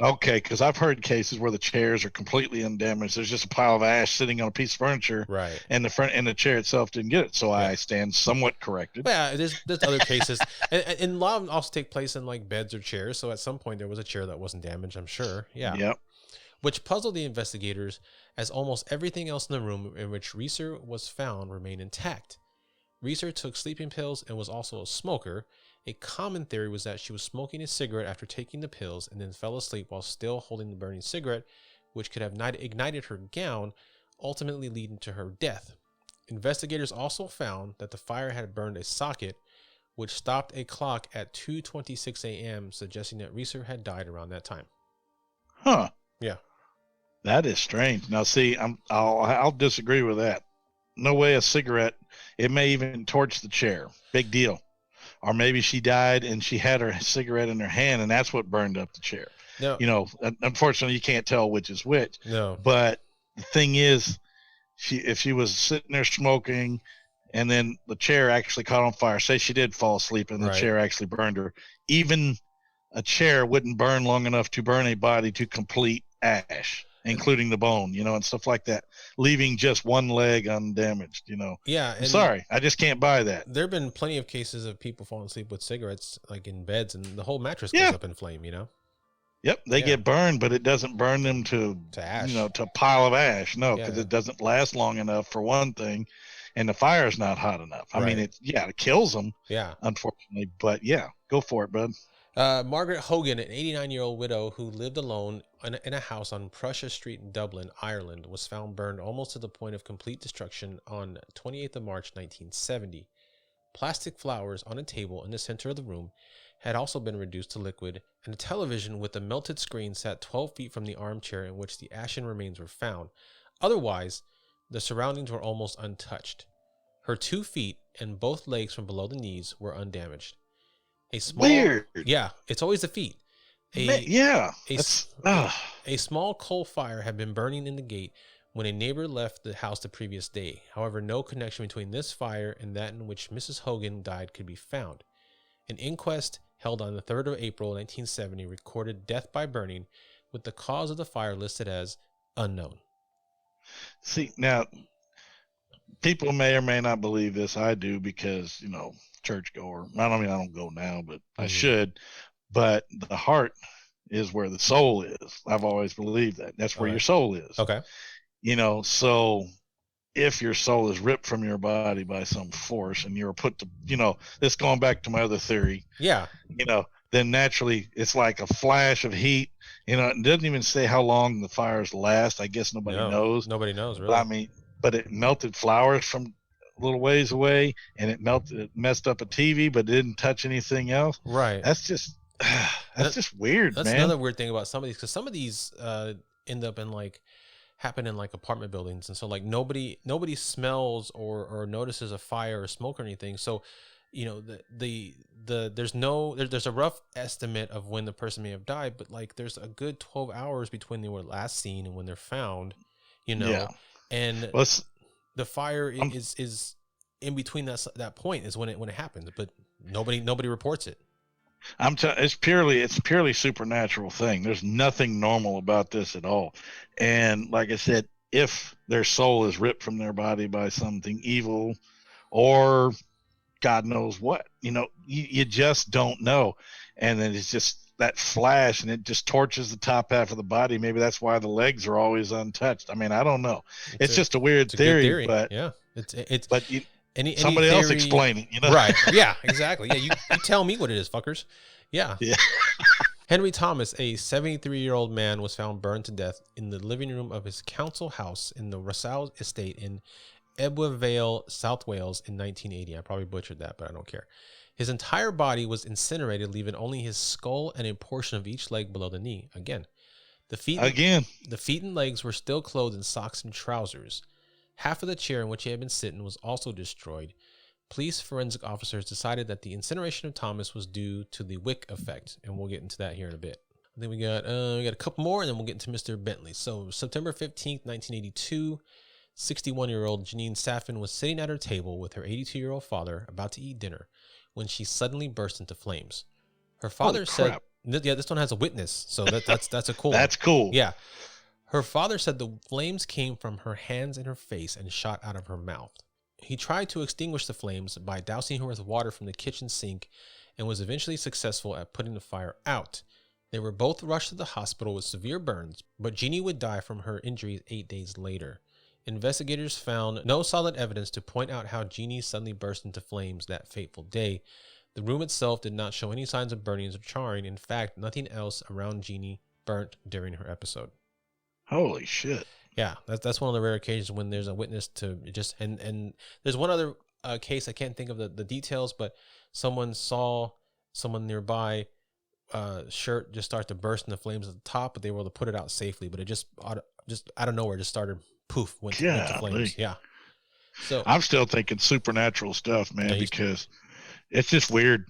Okay, because I've heard cases where the chairs are completely undamaged. There's just a pile of ash sitting on a piece of furniture, right? And the chair itself didn't get it. So I stand somewhat corrected. Yeah, there's other cases, and a lot of them also take place in like beds or chairs. So at some point there was a chair that wasn't damaged, I'm sure. Yeah. Yep. Which puzzled the investigators, as almost everything else in the room in which Reeser was found remained intact. Reeser took sleeping pills and was also a smoker. A common theory was that she was smoking a cigarette after taking the pills and then fell asleep while still holding the burning cigarette, which could have ignited her gown, ultimately leading to her death. Investigators also found that the fire had burned a socket, which stopped a clock at 2:26 a.m., suggesting that Reeser had died around that time. Huh. Yeah. That is strange. Now, see, I'll disagree with that. No way a cigarette. It may even torch the chair. Big deal. Or maybe she died and she had her cigarette in her hand, and that's what burned up the chair. No. Unfortunately, you can't tell which is which. No. But the thing is, if she was sitting there smoking, and then the chair actually caught on fire, say she did fall asleep and the chair actually burned her, even a chair wouldn't burn long enough to burn a body to complete ash, including the bone, and stuff like that, leaving just one leg undamaged, Yeah. I'm sorry, I just can't buy that. There have been plenty of cases of people falling asleep with cigarettes, like in beds, and the whole mattress goes up in flame, Yep, they get burned, but it doesn't burn them to ash, to a pile of ash. No, because it doesn't last long enough, for one thing, and the fire's not hot enough. I mean, it kills them. Yeah, unfortunately, but go for it, bud. Margaret Hogan, an 89-year-old widow who lived alone in a house on Prussia Street in Dublin, Ireland, was found burned almost to the point of complete destruction on 28th of March, 1970. Plastic flowers on a table in the center of the room had also been reduced to liquid, and a television with a melted screen sat 12 feet from the armchair in which the ashen remains were found. Otherwise, the surroundings were almost untouched. Her 2 feet and both legs from below the knees were undamaged. Weird. Yeah, it's always the feet. A Yeah, a, that's a small coal fire had been burning in the gate when a neighbor left the house the previous day. However, no connection between this fire and that in which Mrs. Hogan died could be found. An inquest held on the 3rd of April 1970 recorded death by burning, with the cause of the fire listed as unknown. See, now people may or may not believe this. I do because, churchgoer. I don't go now, but I should. But the heart is where the soul is. I've always believed that. That's where your soul is. Okay. So if your soul is ripped from your body by some force and you're put to, this going back to my other theory. Yeah. Then naturally it's like a flash of heat. It doesn't even say how long the fires last. I guess nobody knows. Nobody knows, really. But it melted flowers from a little ways away, and it messed up a TV, but it didn't touch anything else. Right. That's just weird, that's man. Another weird thing about some of these, because some of these end up in happen in apartment buildings, and so nobody smells or notices a fire or smoke or anything. So there's a rough estimate of when the person may have died, but there's a good 12 hours between they were last seen and when they're found. Yeah. And the fire is in between that point is when it happens, but nobody reports it. It's purely supernatural thing. There's nothing normal about this at all. And like I said, if their soul is ripped from their body by something evil or God knows what, you just don't know. And then it's just that flash and it just torches the top half of the body. Maybe that's why the legs are always untouched. I don't know. It's just a weird theory, but yeah, somebody else explain it, Right. Yeah, exactly. Yeah. You tell me what it is, fuckers. Yeah. Henry Thomas, a 73-year-old man, was found burned to death in the living room of his council house in the Russell estate in Ebwa Vale, South Wales in 1980. I probably butchered that, but I don't care. His entire body was incinerated, leaving only his skull and a portion of each leg below the knee. The feet and legs were still clothed in socks and trousers. Half of the chair in which he had been sitting was also destroyed. Police forensic officers decided that the incineration of Thomas was due to the wick effect, and we'll get into that here in a bit. I think we got a couple more, and then we'll get into Mr. Bentley. So September 15th, 1982, 61-year-old Janine Saffin was sitting at her table with her 82-year-old father about to eat dinner when she suddenly burst into flames. Her father said, "Yeah, this one has a witness, so that's a cool." That's cool. Yeah. Her father said the flames came from her hands and her face and shot out of her mouth. He tried to extinguish the flames by dousing her with water from the kitchen sink and was eventually successful at putting the fire out. They were both rushed to the hospital with severe burns, but Jeannie would die from her injuries 8 days later. Investigators found no solid evidence to point out how Jeannie suddenly burst into flames that fateful day. The room itself did not show any signs of burnings or charring. In fact, nothing else around Jeannie burnt during her episode. Holy shit. Yeah, that's one of the rare occasions when there's a witness to just and there's one other case, I can't think of the details, but someone saw someone nearby shirt just start to burst into flames at the top, but they were able to put it out safely, but it just out of nowhere just started went to flames. Yeah. So I'm still thinking supernatural stuff, man, because it's just weird,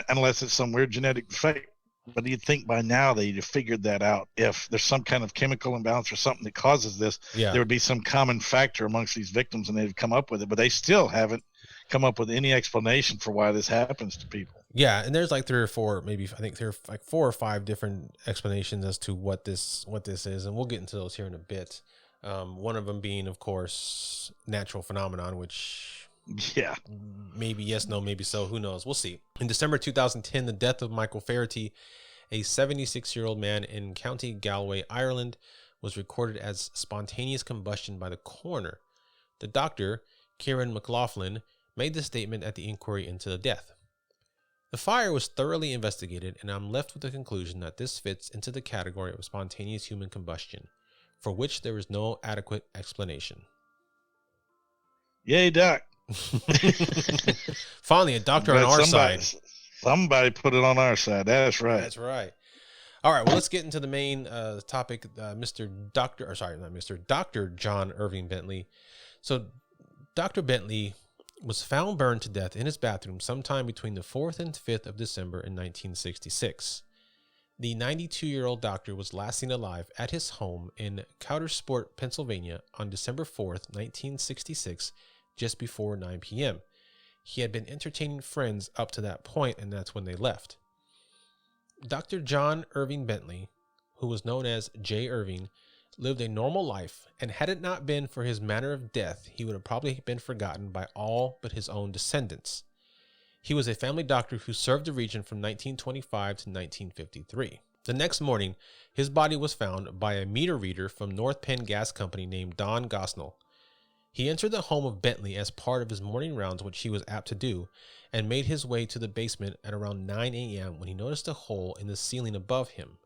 unless it's some weird genetic defect. But you'd think by now they'd have figured that out. If there's some kind of chemical imbalance or something that causes this, there would be some common factor amongst these victims, and they've come up with it. But they still haven't come up with any explanation for why this happens to people. Yeah, and there's 3 or 4, maybe I think there are 4 or 5 different explanations as to what this is, and we'll get into those here in a bit. One of them being, of course, natural phenomenon, which maybe yes, no, maybe so, who knows, we'll see. In December 2010, the death of Michael Faherty, a 76-year-old man in County Galway, Ireland, was recorded as spontaneous combustion by the coroner. The doctor, Kieran McLaughlin, made the statement at the inquiry into the death. The fire was thoroughly investigated, and I'm left with the conclusion that this fits into the category of spontaneous human combustion, for which there is no adequate explanation. Yay, doc. Finally, a doctor on our side. Somebody put it on our side. That's right. That's right. All right. Well, let's get into the main topic. Dr. John Irving Bentley. So, Dr. Bentley was found burned to death in his bathroom sometime between the 4th and 5th of December in 1966. The 92-year-old doctor was last seen alive at his home in Coudersport, Pennsylvania on December 4th, 1966, just before 9 p.m. He had been entertaining friends up to that point, and that's when they left. Dr. John Irving Bentley, who was known as J. Irving, lived a normal life, and had it not been for his manner of death, he would have probably been forgotten by all but his own descendants. He was a family doctor who served the region from 1925 to 1953. The next morning, his body was found by a meter reader from North Penn Gas Company named Don Gosnell. He entered the home of Bentley as part of his morning rounds, which he was apt to do, and made his way to the basement at around 9 a.m. when he noticed a hole in the ceiling above him.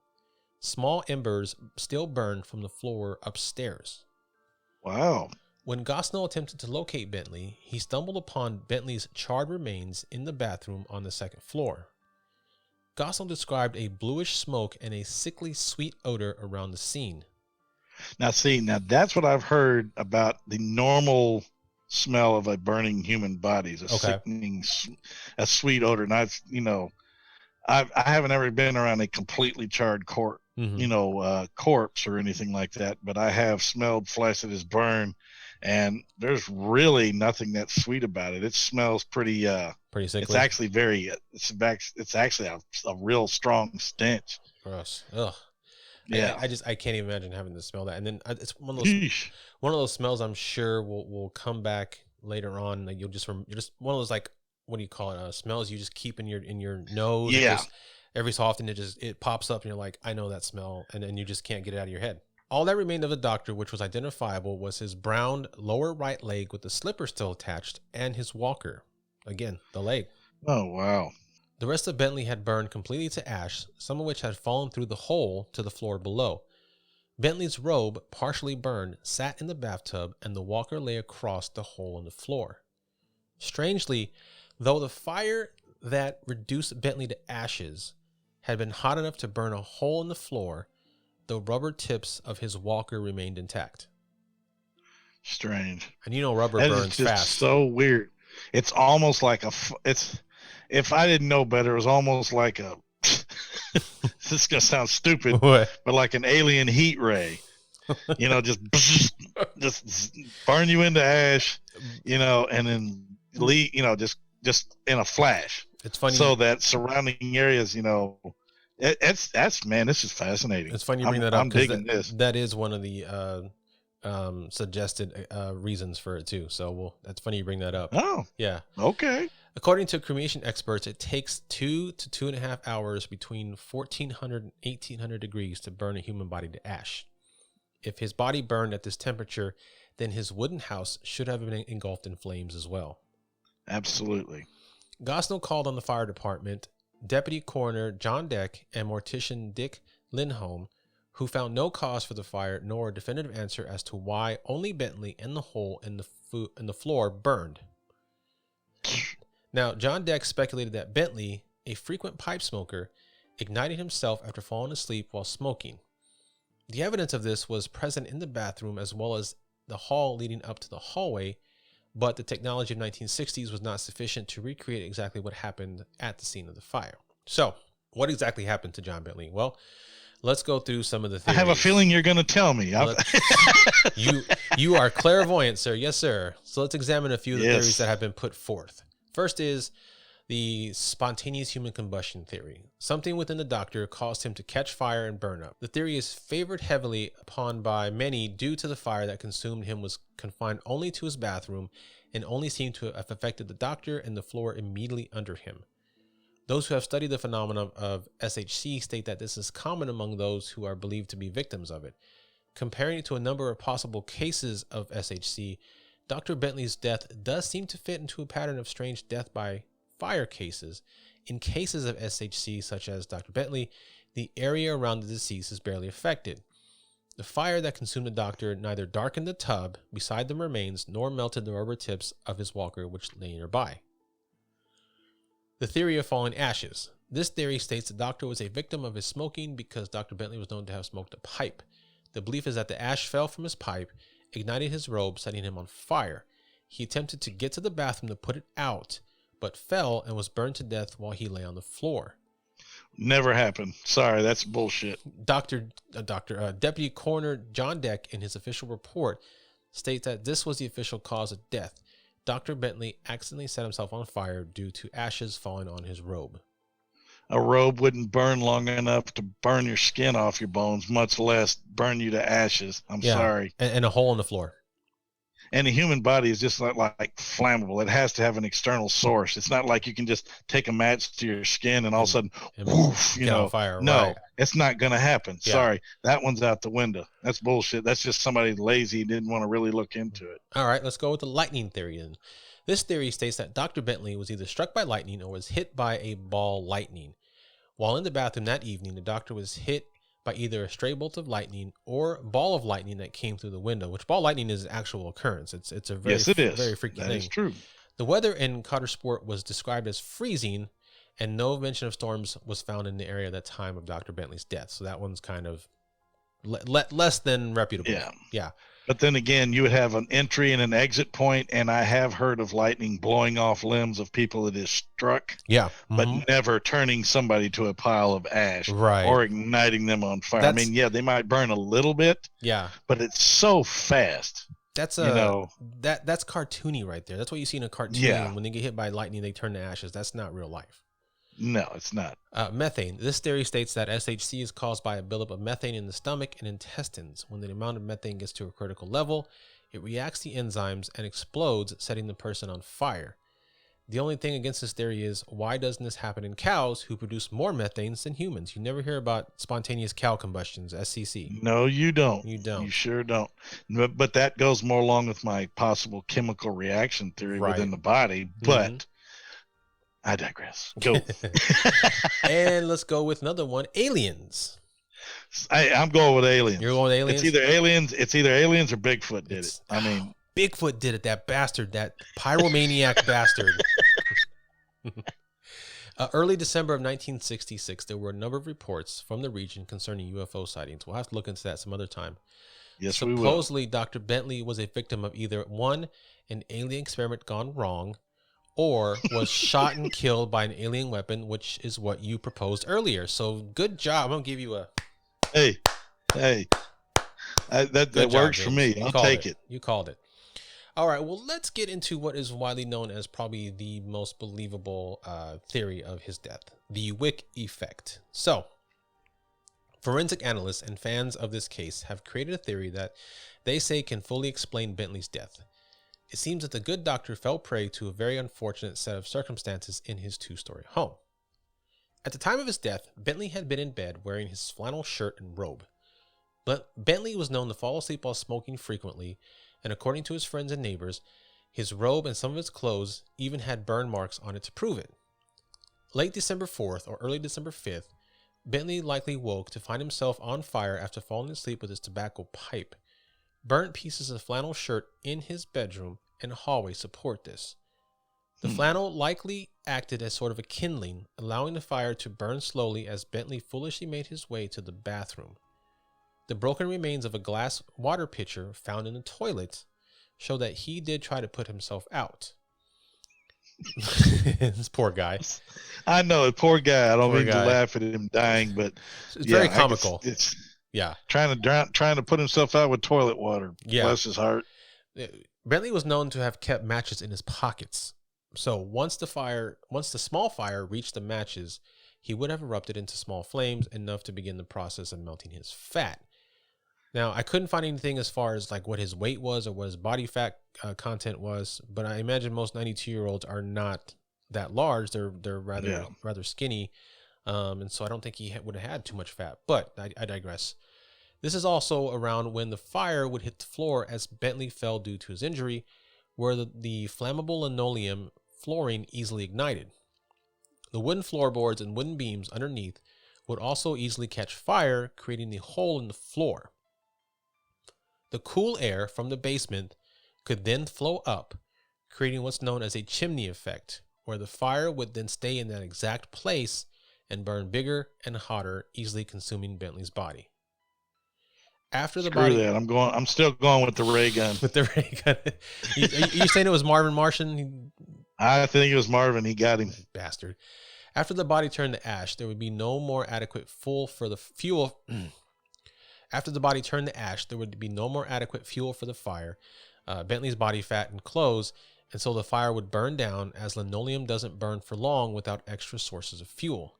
Small embers still burned from the floor upstairs. Wow. When Gosnell attempted to locate Bentley, he stumbled upon Bentley's charred remains in the bathroom on the second floor. Gosnell described a bluish smoke and a sickly sweet odor around the scene. Now that's what I've heard about the normal smell of a burning human body, is a sickening, a sweet odor. And I haven't ever been around a completely charred corpse or anything like that, but I have smelled flesh that is burned, and there's really nothing that's sweet about it. It smells pretty sickly. It's actually it's actually a real strong stench. Gross. Ugh. Yeah. I can't even imagine having to smell that. And then it's one of those smells I'm sure will come back later on. Like you're just one of those, like, what do you call it? Smells you just keep in your nose. Yeah. Every so often it pops up and you're like, I know that smell, and then you just can't get it out of your head. All that remained of the doctor, which was identifiable, was his browned lower right leg with the slipper still attached, and his walker. Again, the leg. Oh, wow. The rest of Bentley had burned completely to ash, some of which had fallen through the hole to the floor below. Bentley's robe, partially burned, sat in the bathtub, and the walker lay across the hole in the floor. Strangely, though the fire that reduced Bentley to ashes had been hot enough to burn a hole in the floor, the rubber tips of his walker remained intact. Strange. And rubber burns fast. So weird. It's almost like if I didn't know better, it was almost like this is going to sound stupid, but like an alien heat ray, just burn you into ash, and then leave, just in a flash. It's funny. So that surrounding areas, this is fascinating. It's funny you bring that up. I'm digging this. That is one of the suggested reasons for it too. So that's funny you bring that up. Oh, yeah. Okay. According to cremation experts, it takes 2 to 2.5 hours between 1400 and 1800 degrees to burn a human body to ash. If his body burned at this temperature, then his wooden house should have been engulfed in flames as well. Absolutely. Gosnell called on the fire department, Deputy Coroner John Deck, and mortician Dick Lindholm, who found no cause for the fire nor a definitive answer as to why only Bentley and the hole in the floor burned. Now, John Deck speculated that Bentley, a frequent pipe smoker, ignited himself after falling asleep while smoking. The evidence of this was present in the bathroom as well as the hall leading up to the hallway, but the technology of 1960s was not sufficient to recreate exactly what happened at the scene of the fire. So, what exactly happened to John Bentley? Well, let's go through some of the theories. I have a feeling you're going to tell me. You are clairvoyant, sir. Yes, sir. So let's examine a few of the theories that have been put forth. First is the spontaneous human combustion theory. Something within the doctor caused him to catch fire and burn up. The theory is favored heavily upon by many due to the fire that consumed him was confined only to his bathroom and only seemed to have affected the doctor and the floor immediately under him. Those who have studied the phenomenon of SHC state that this is common among those who are believed to be victims of it. Comparing it to a number of possible cases of SHC, Dr. Bentley's death does seem to fit into a pattern of strange death by fire cases. In cases of SHC, such as Dr. Bentley, the area around the deceased is barely affected. The fire that consumed the doctor neither darkened the tub beside the remains nor melted the rubber tips of his walker, which lay nearby. The theory of falling ashes. This theory states the doctor was a victim of his smoking because Dr. Bentley was known to have smoked a pipe. The belief is that the ash fell from his pipe, ignited his robe, setting him on fire. He attempted to get to the bathroom to put it out, but fell and was burned to death while he lay on the floor. Never happened. Sorry, that's bullshit. Deputy Coroner John Deck, in his official report, states that this was the official cause of death. Dr. Bentley accidentally set himself on fire due to ashes falling on his robe. A robe wouldn't burn long enough to burn your skin off your bones, much less burn you to ashes. I'm sorry. And a hole in the floor. And the human body is just like flammable. It has to have an external source. It's not like you can just take a match to your skin and all of a sudden, woof, on fire. No, right. It's not going to happen. Yeah. Sorry. That one's out the window. That's bullshit. That's just somebody lazy didn't want to really look into it. All right, let's go with the lightning theory then. This theory states that Dr. Bentley was either struck by lightning or was hit by a ball lightning. While in the bathroom that evening, the doctor was hit by either a stray bolt of lightning or ball of lightning that came through the window, which ball lightning is an actual occurrence. It's a very, very freaky thing. That is true. The weather in Cartersport was described as freezing, and no mention of storms was found in the area at the time of Dr. Bentley's death. So that one's kind of less than reputable. Yeah. But then again, you would have an entry and an exit point, and I have heard of lightning blowing off limbs of people it is struck. Yeah. But never turning somebody to a pile of ash. Right. Or igniting them on fire. I mean, yeah, they might burn a little bit. Yeah. But it's so fast. That's that's cartoony right there. That's what you see in a cartoon. Yeah. When they get hit by lightning, they turn to ashes. That's not real life. No, it's not. Methane. This theory states that SHC is caused by a buildup of methane in the stomach and intestines. When the amount of methane gets to a critical level, it reacts to enzymes and explodes, setting the person on fire. The only thing against this theory is, why doesn't this happen in cows who produce more methane than humans? You never hear about spontaneous cow combustions, SCC. No, you don't. You don't. You sure don't. But that goes more along with my possible chemical reaction theory within the body. But I digress. Go. And let's go with another one. Aliens. I'm going with aliens. You're going with aliens? It's either aliens or Bigfoot did it. I mean, Bigfoot did it, that bastard, that pyromaniac bastard. Early December of 1966, there were a number of reports from the region concerning UFO sightings. We'll have to look into that some other time. Yes, we will. Supposedly, Dr. Bentley was a victim of either, one, an alien experiment gone wrong, or was shot and killed by an alien weapon, which is what you proposed earlier. So good job. I'm going to give you a... Hey. That works for me. I'll take it. You called it. All right, well, let's get into what is widely known as probably the most believable theory of his death, the Wick effect. So, forensic analysts and fans of this case have created a theory that they say can fully explain Bentley's death. It seems that the good doctor fell prey to a very unfortunate set of circumstances in his two-story home. At the time of his death, Bentley had been in bed wearing his flannel shirt and robe. But Bentley was known to fall asleep while smoking frequently, and according to his friends and neighbors, his robe and some of his clothes even had burn marks on it to prove it. Late December 4th or early December 5th, Bentley likely woke to find himself on fire after falling asleep with his tobacco pipe. Burnt pieces of flannel shirt in his bedroom and hallway support this. The flannel likely acted as sort of a kindling, allowing the fire to burn slowly as Bentley foolishly made his way to the bathroom. The broken remains of a glass water pitcher found in the toilet show that he did try to put himself out. This poor guy. I know, poor guy. I don't mean to laugh at him dying, but it's very comical. It's trying to put himself out with toilet water. Yeah. Bless his heart. Bentley was known to have kept matches in his pockets. So once the small fire reached the matches, he would have erupted into small flames, enough to begin the process of melting his fat. Now, I couldn't find anything as far as like what his weight was or what his body fat content was, but I imagine most 92-year-olds are not that large. They're rather skinny, and so I don't think he would have had too much fat. But I digress. This is also around when the fire would hit the floor as Bentley fell due to his injury, where the flammable linoleum flooring easily ignited. The wooden floorboards and wooden beams underneath would also easily catch fire, creating the hole in the floor. The cool air from the basement could then flow up, creating what's known as a chimney effect, where the fire would then stay in that exact place and burn bigger and hotter, easily consuming Bentley's body. After the body, that. I'm still going with the ray gun. With the ray gun. You saying it was Marvin Martian? I think it was Marvin. He got him. Bastard. After the body turned to ash, there would be no more adequate fuel for the fuel. After the body turned to ash, there would be no more adequate fuel for the fire, Bentley's body fat and clothes, and so the fire would burn down, as linoleum doesn't burn for long without extra sources of fuel.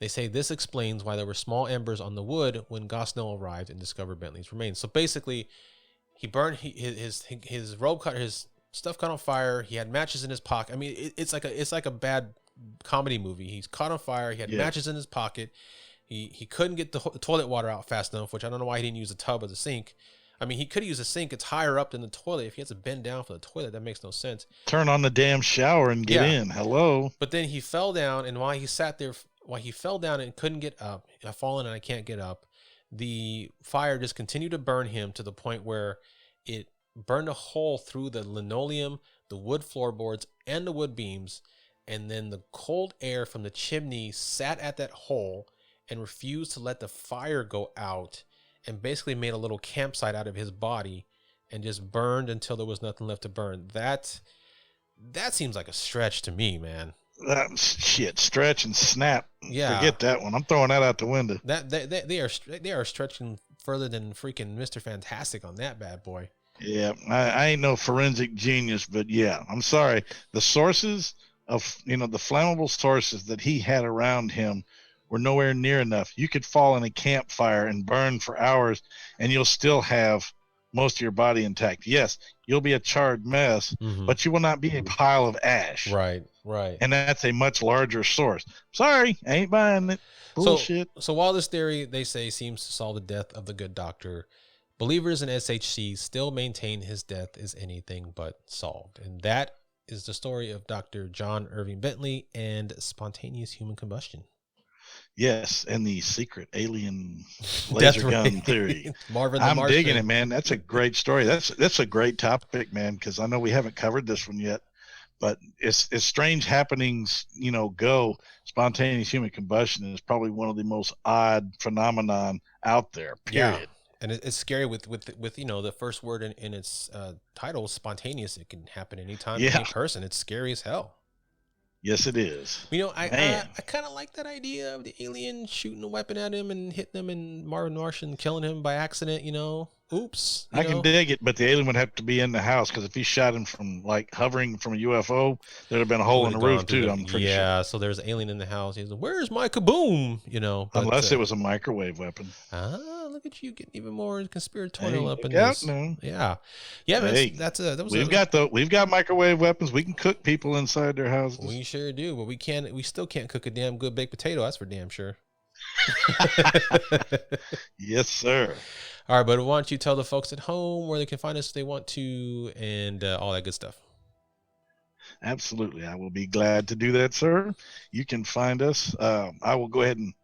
They say this explains why there were small embers on the wood when Gosnell arrived and discovered Bentley's remains. So basically, he burned his robe cut, his stuff caught on fire. He had matches in his pocket. I mean, it's like a bad comedy movie. He's caught on fire. He had matches in his pocket. He couldn't get the toilet water out fast enough, which I don't know why he didn't use a tub or the sink. I mean, he could use a sink. It's higher up than the toilet. If he has to bend down for the toilet, that makes no sense. Turn on the damn shower and get in. Hello. But then he fell down, and while he sat there, while he fell down and couldn't get up, I've fallen and I can't get up, the fire just continued to burn him to the point where it burned a hole through the linoleum, the wood floorboards, and the wood beams. And then the cold air from the chimney sat at that hole and refused to let the fire go out, and basically made a little campsite out of his body and just burned until there was nothing left to burn. That seems like a stretch to me, man. Shit, stretch and snap. Yeah, forget that one. I'm throwing that out the window. They are stretching further than freaking Mr. Fantastic on that bad boy. Yeah, I ain't no forensic genius, but yeah, I'm sorry. The sources of the flammable sources that he had around him were nowhere near enough. You could fall in a campfire and burn for hours, and you'll still have most of your body intact. Yes, you'll be a charred mess, but you will not be a pile of ash. Right. And that's a much larger source. Sorry, I ain't buying it. Bullshit. So while this theory, they say, seems to solve the death of the good doctor, believers in SHC still maintain his death is anything but solved. And that is the story of Dr. John Irving Bentley and spontaneous human combustion. Yes, and the secret alien laser gun theory. Marvin the I'm Martian. digging it, man. That's a great story. That's a great topic, man, because I know we haven't covered this one yet. But as strange happenings, go, spontaneous human combustion is probably one of the most odd phenomenon out there, period. Yeah. And it's scary with the first word in its title, spontaneous. It can happen anytime, any person. It's scary as hell. Yes, it is. I kind of like that idea of the alien shooting a weapon at him and hitting him and Marvin Martian killing him by accident, Oops. I can dig it, but the alien would have to be in the house, because if he shot him from hovering from a UFO, there'd have been a hole in the roof too. I'm pretty sure. Yeah, so there's an alien in the house. He's like, "Where's my kaboom?" Unless it was a microwave weapon. Look at you getting even more conspiratorial up in this. No. Yeah. Man, we've got microwave weapons. We can cook people inside their houses. We sure do, but we still can't cook a damn good baked potato. That's for damn sure. Yes, sir. All right, but why don't you tell the folks at home where they can find us if they want to, and all that good stuff. Absolutely. I will be glad to do that, sir. You can find us. I will go ahead and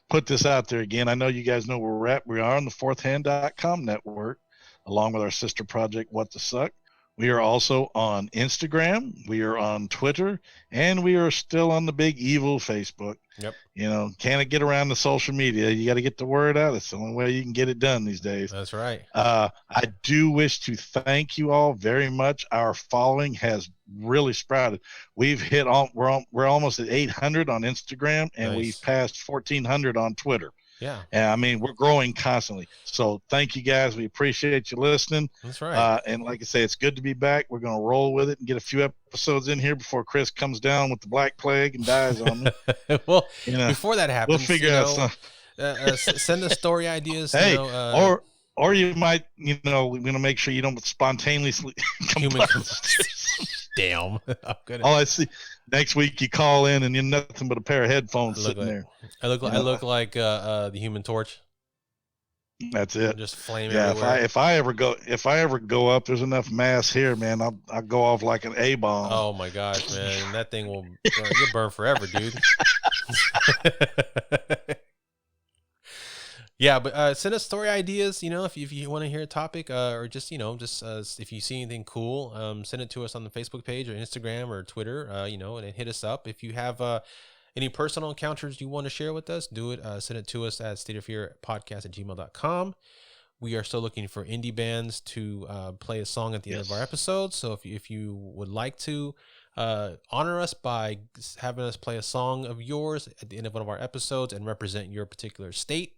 put this out there again. I know you guys know where we're at. We are on the fourthhand.com network, along with our sister project, What the Suck. We are also on Instagram. We are on Twitter, and we are still on the big evil Facebook. Yep. Can't get around the social media. You got to get the word out. It's the only way you can get it done these days. That's right. I do wish to thank you all very much. Our following has really sprouted. We've hit on, we're almost at 800 on Instagram, and we've passed 1,400 on Twitter. Yeah. And we're growing constantly. So thank you guys. We appreciate you listening. That's right. And like I say, it's good to be back. We're going to roll with it and get a few episodes in here before Chris comes down with the Black Plague and dies on me. Well, before that happens, we'll figure out something. Send us story ideas. Hey, or you might, we're going to make sure you don't spontaneously Damn. All I see next week, you call in and you're nothing but a pair of headphones sitting there. I look like the Human Torch. That's it. Just flame everywhere. If I ever go up, there's enough mass here, man. I'll go off like an A-bomb. Oh my gosh, man, that thing will you'll burn forever, dude. Yeah, but send us story ideas, if you want to hear a topic, or just, if you see anything cool, send it to us on the Facebook page or Instagram or Twitter, and hit us up. If you have any personal encounters you want to share with us, do it. Send it to us at stateofearpodcast@gmail.com. We are still looking for indie bands to play a song at the end of our episode. So if you would like to honor us by having us play a song of yours at the end of one of our episodes and represent your particular state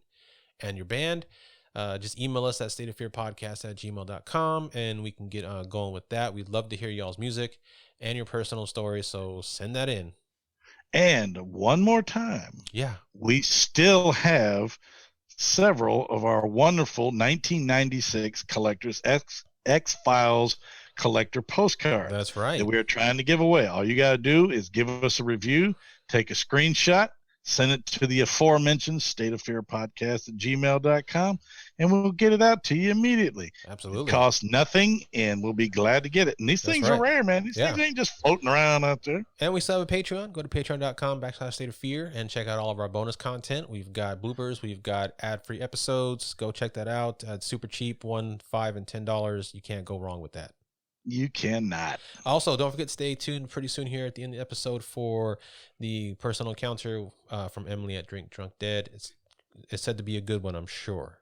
and your band. Just email us at stateoffearpodcast@gmail.com and we can get going with that. We'd love to hear y'all's music and your personal stories, so send that in. And one more time, we still have several of our wonderful 1996 Collector's X-Files collector postcards. That's right. That we're trying to give away. All you got to do is give us a review, take a screenshot, send it to the aforementioned stateoffearpodcast@gmail.com, and we'll get it out to you immediately. Absolutely. It costs nothing, and we'll be glad to get it. And these things are rare, man. These things ain't just floating around out there. And we still have a Patreon. Go to patreon.com/stateoffear and check out all of our bonus content. We've got bloopers. We've got ad-free episodes. Go check that out. It's super cheap, $1, $5, and $10. You can't go wrong with that. You cannot. Also, don't forget to stay tuned pretty soon here at the end of the episode for the personal encounter from Emily at Drink Drunk Dead. It's said to be a good one, I'm sure.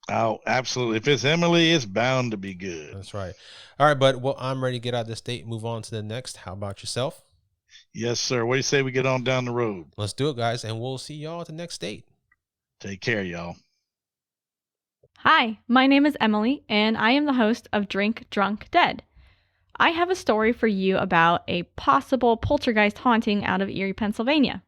Oh, absolutely. If it's Emily, it's bound to be good. That's right. All right, bud. Well, I'm ready to get out of this state and move on to the next. How about yourself? Yes, sir. What do you say we get on down the road? Let's do it, guys, and we'll see y'all at the next state. Take care, y'all. Hi, my name is Emily, and I am the host of Drink Drunk Dead. I have a story for you about a possible poltergeist haunting out of Erie, Pennsylvania.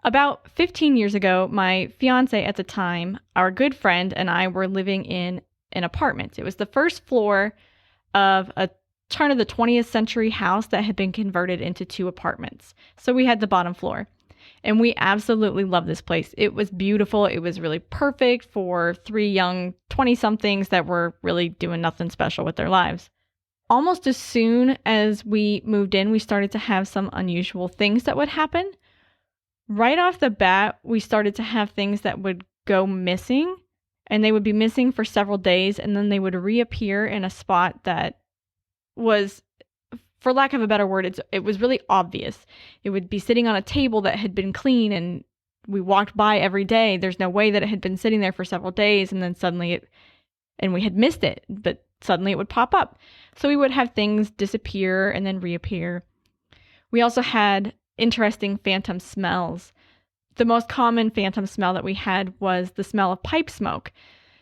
About 15 years ago, my fiance at the time, our good friend, and I were living in an apartment. It was the first floor of a turn of the 20th century house that had been converted into 2 apartments. So we had the bottom floor. And we absolutely loved this place. It was beautiful. It was really perfect for 3 young 20-somethings that were really doing nothing special with their lives. Almost as soon as we moved in, we started to have some unusual things that would happen. Right off the bat, we started to have things that would go missing, and they would be missing for several days, and then they would reappear in a spot that was, for lack of a better word, it was really obvious. It would be sitting on a table that had been clean, and we walked by every day. There's no way that it had been sitting there for several days, and then suddenly and we had missed it, but suddenly it would pop up. So we would have things disappear and then reappear. We also had interesting phantom smells. The most common phantom smell that we had was the smell of pipe smoke.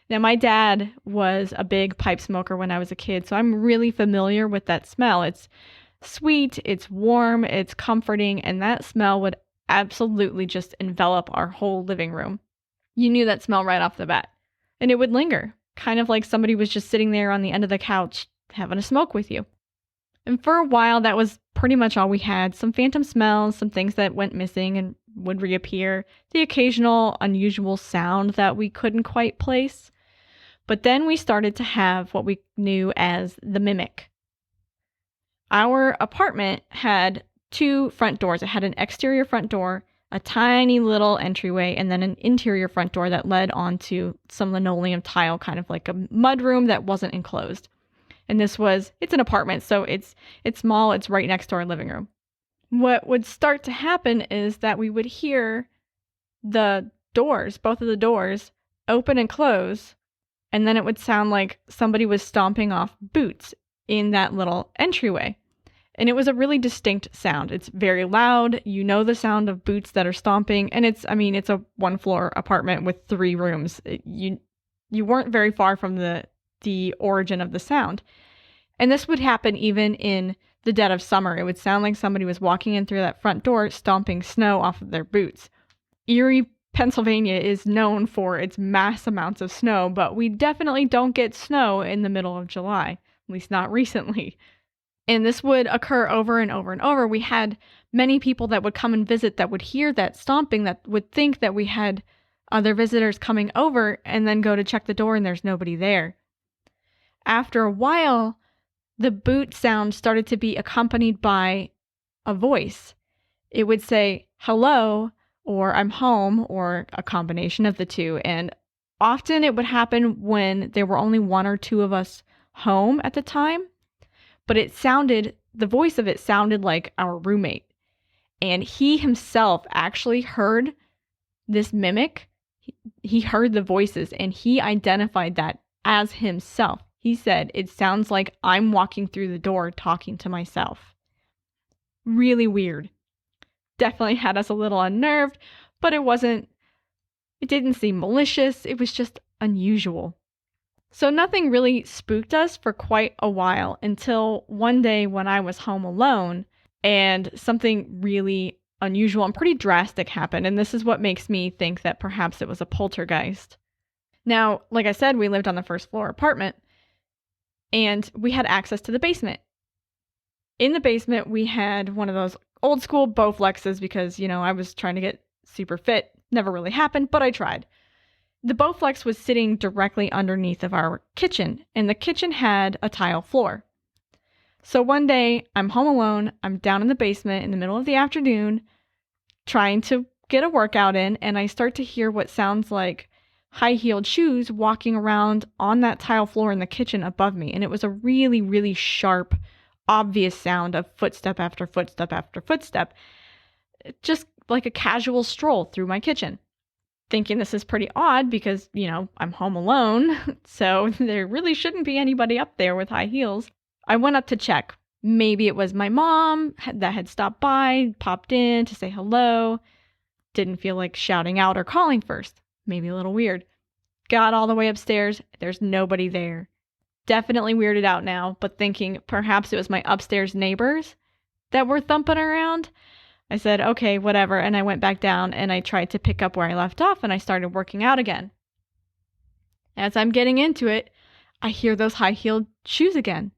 Now, my dad was a big pipe smoker when I was a kid, so I'm really familiar with that smell. It's sweet, it's warm, it's comforting, and that smell would absolutely just envelop our whole living room. You knew that smell right off the bat. And it would linger, kind of like somebody was just sitting there on the end of the couch having a smoke with you. And for a while, that was pretty much all we had. Some phantom smells, some things that went missing and would reappear, the occasional unusual sound that we couldn't quite place. But then we started to have what we knew as the mimic. Our apartment had 2 front doors. It had an exterior front door, a tiny little entryway, and then an interior front door that led onto some linoleum tile, kind of like a mud room that wasn't enclosed. And it's an apartment, so it's small, it's right next to our living room. What would start to happen is that we would hear the doors, both of the doors, open and close, and then it would sound like somebody was stomping off boots in that little entryway. And it was a really distinct sound. It's very loud. You know the sound of boots that are stomping. And it's a 1-floor apartment with 3 rooms. You weren't very far from the origin of the sound. And this would happen even in the dead of summer. It would sound like somebody was walking in through that front door, stomping snow off of their boots. Erie, Pennsylvania is known for its mass amounts of snow, but we definitely don't get snow in the middle of July, at least not recently. And this would occur over and over and over. We had many people that would come and visit that would hear that stomping, that would think that we had other visitors coming over, and then go to check the door and there's nobody there. After a while, the boot sound started to be accompanied by a voice. It would say, hello, or I'm home, or a combination of the two. And often it would happen when there were only 1 or 2 of us home at the time. But the voice of it sounded like our roommate. And he himself actually heard this mimic. He heard the voices and he identified that as himself. He said, it sounds like I'm walking through the door talking to myself. Really weird. Definitely had us a little unnerved, but it didn't seem malicious. It was just unusual. So nothing really spooked us for quite a while until one day when I was home alone and something really unusual and pretty drastic happened. And this is what makes me think that perhaps it was a poltergeist. Now, like I said, we lived on the first floor apartment and we had access to the basement. In the basement, we had one of those old school Bowflexes because, I was trying to get super fit. Never really happened, but I tried. The Bowflex was sitting directly underneath of our kitchen, and the kitchen had a tile floor. So one day, I'm home alone, I'm down in the basement in the middle of the afternoon, trying to get a workout in, and I start to hear what sounds like high-heeled shoes walking around on that tile floor in the kitchen above me, and it was a really, really sharp, obvious sound of footstep after footstep after footstep, just like a casual stroll through my kitchen. Thinking this is pretty odd because, I'm home alone, so there really shouldn't be anybody up there with high heels. I went up to check. Maybe it was my mom that had stopped by, popped in to say hello. Didn't feel like shouting out or calling first. Maybe a little weird. Got all the way upstairs. There's nobody there. Definitely weirded out now, but thinking perhaps it was my upstairs neighbors that were thumping around. I said, okay, whatever, and I went back down and I tried to pick up where I left off and I started working out again. As I'm getting into it, I hear those high-heeled shoes again,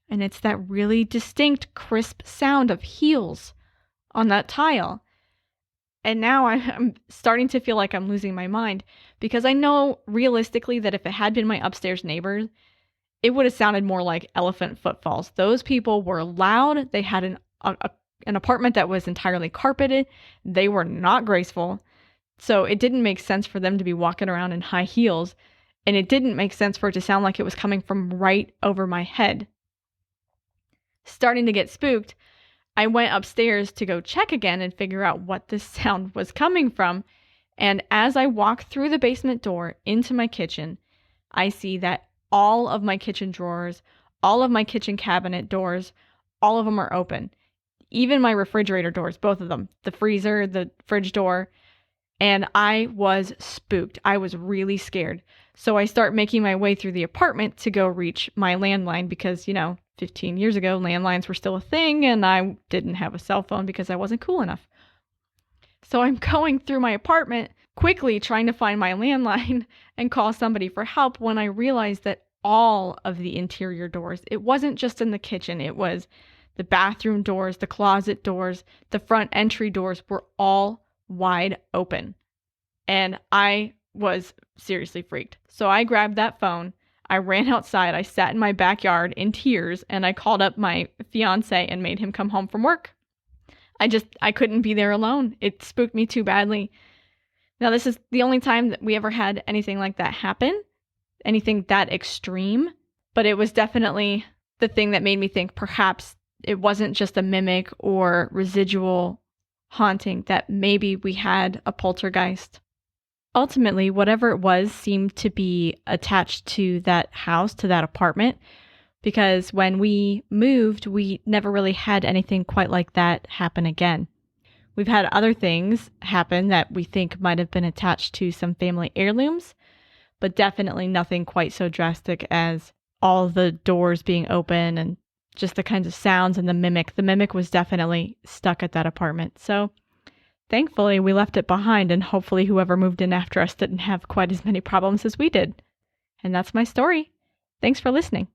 and it's that really distinct, crisp sound of heels on that tile. And now I'm starting to feel like I'm losing my mind because I know realistically that if it had been my upstairs neighbors, it would have sounded more like elephant footfalls. Those people were loud. They had an apartment that was entirely carpeted. They were not graceful. So it didn't make sense for them to be walking around in high heels. And it didn't make sense for it to sound like it was coming from right over my head. Starting to get spooked, I went upstairs to go check again and figure out what this sound was coming from. And as I walk through the basement door into my kitchen, I see that all of my kitchen drawers, all of my kitchen cabinet doors, all of them are open. Even my refrigerator doors, both of them, the freezer, the fridge door, and I was spooked. I was really scared. So I start making my way through the apartment to go reach my landline because, 15 years ago, landlines were still a thing and I didn't have a cell phone because I wasn't cool enough. So I'm going through my apartment quickly trying to find my landline and call somebody for help when I realized that all of the interior doors, it wasn't just in the kitchen, it was the bathroom doors, the closet doors, the front entry doors were all wide open. And I was seriously freaked. So I grabbed that phone. I ran outside. I sat in my backyard in tears and I called up my fiance and made him come home from work. I couldn't be there alone. It spooked me too badly. Now, this is the only time that we ever had anything like that happen, anything that extreme, but it was definitely the thing that made me think perhaps it wasn't just a mimic or residual haunting, that maybe we had a poltergeist. Ultimately, whatever it was seemed to be attached to that house, to that apartment, because when we moved, we never really had anything quite like that happen again. We've had other things happen that we think might have been attached to some family heirlooms, but definitely nothing quite so drastic as all the doors being open and just the kinds of sounds and the mimic. The mimic was definitely stuck at that apartment. So thankfully we left it behind, and hopefully whoever moved in after us didn't have quite as many problems as we did. And that's my story. Thanks for listening.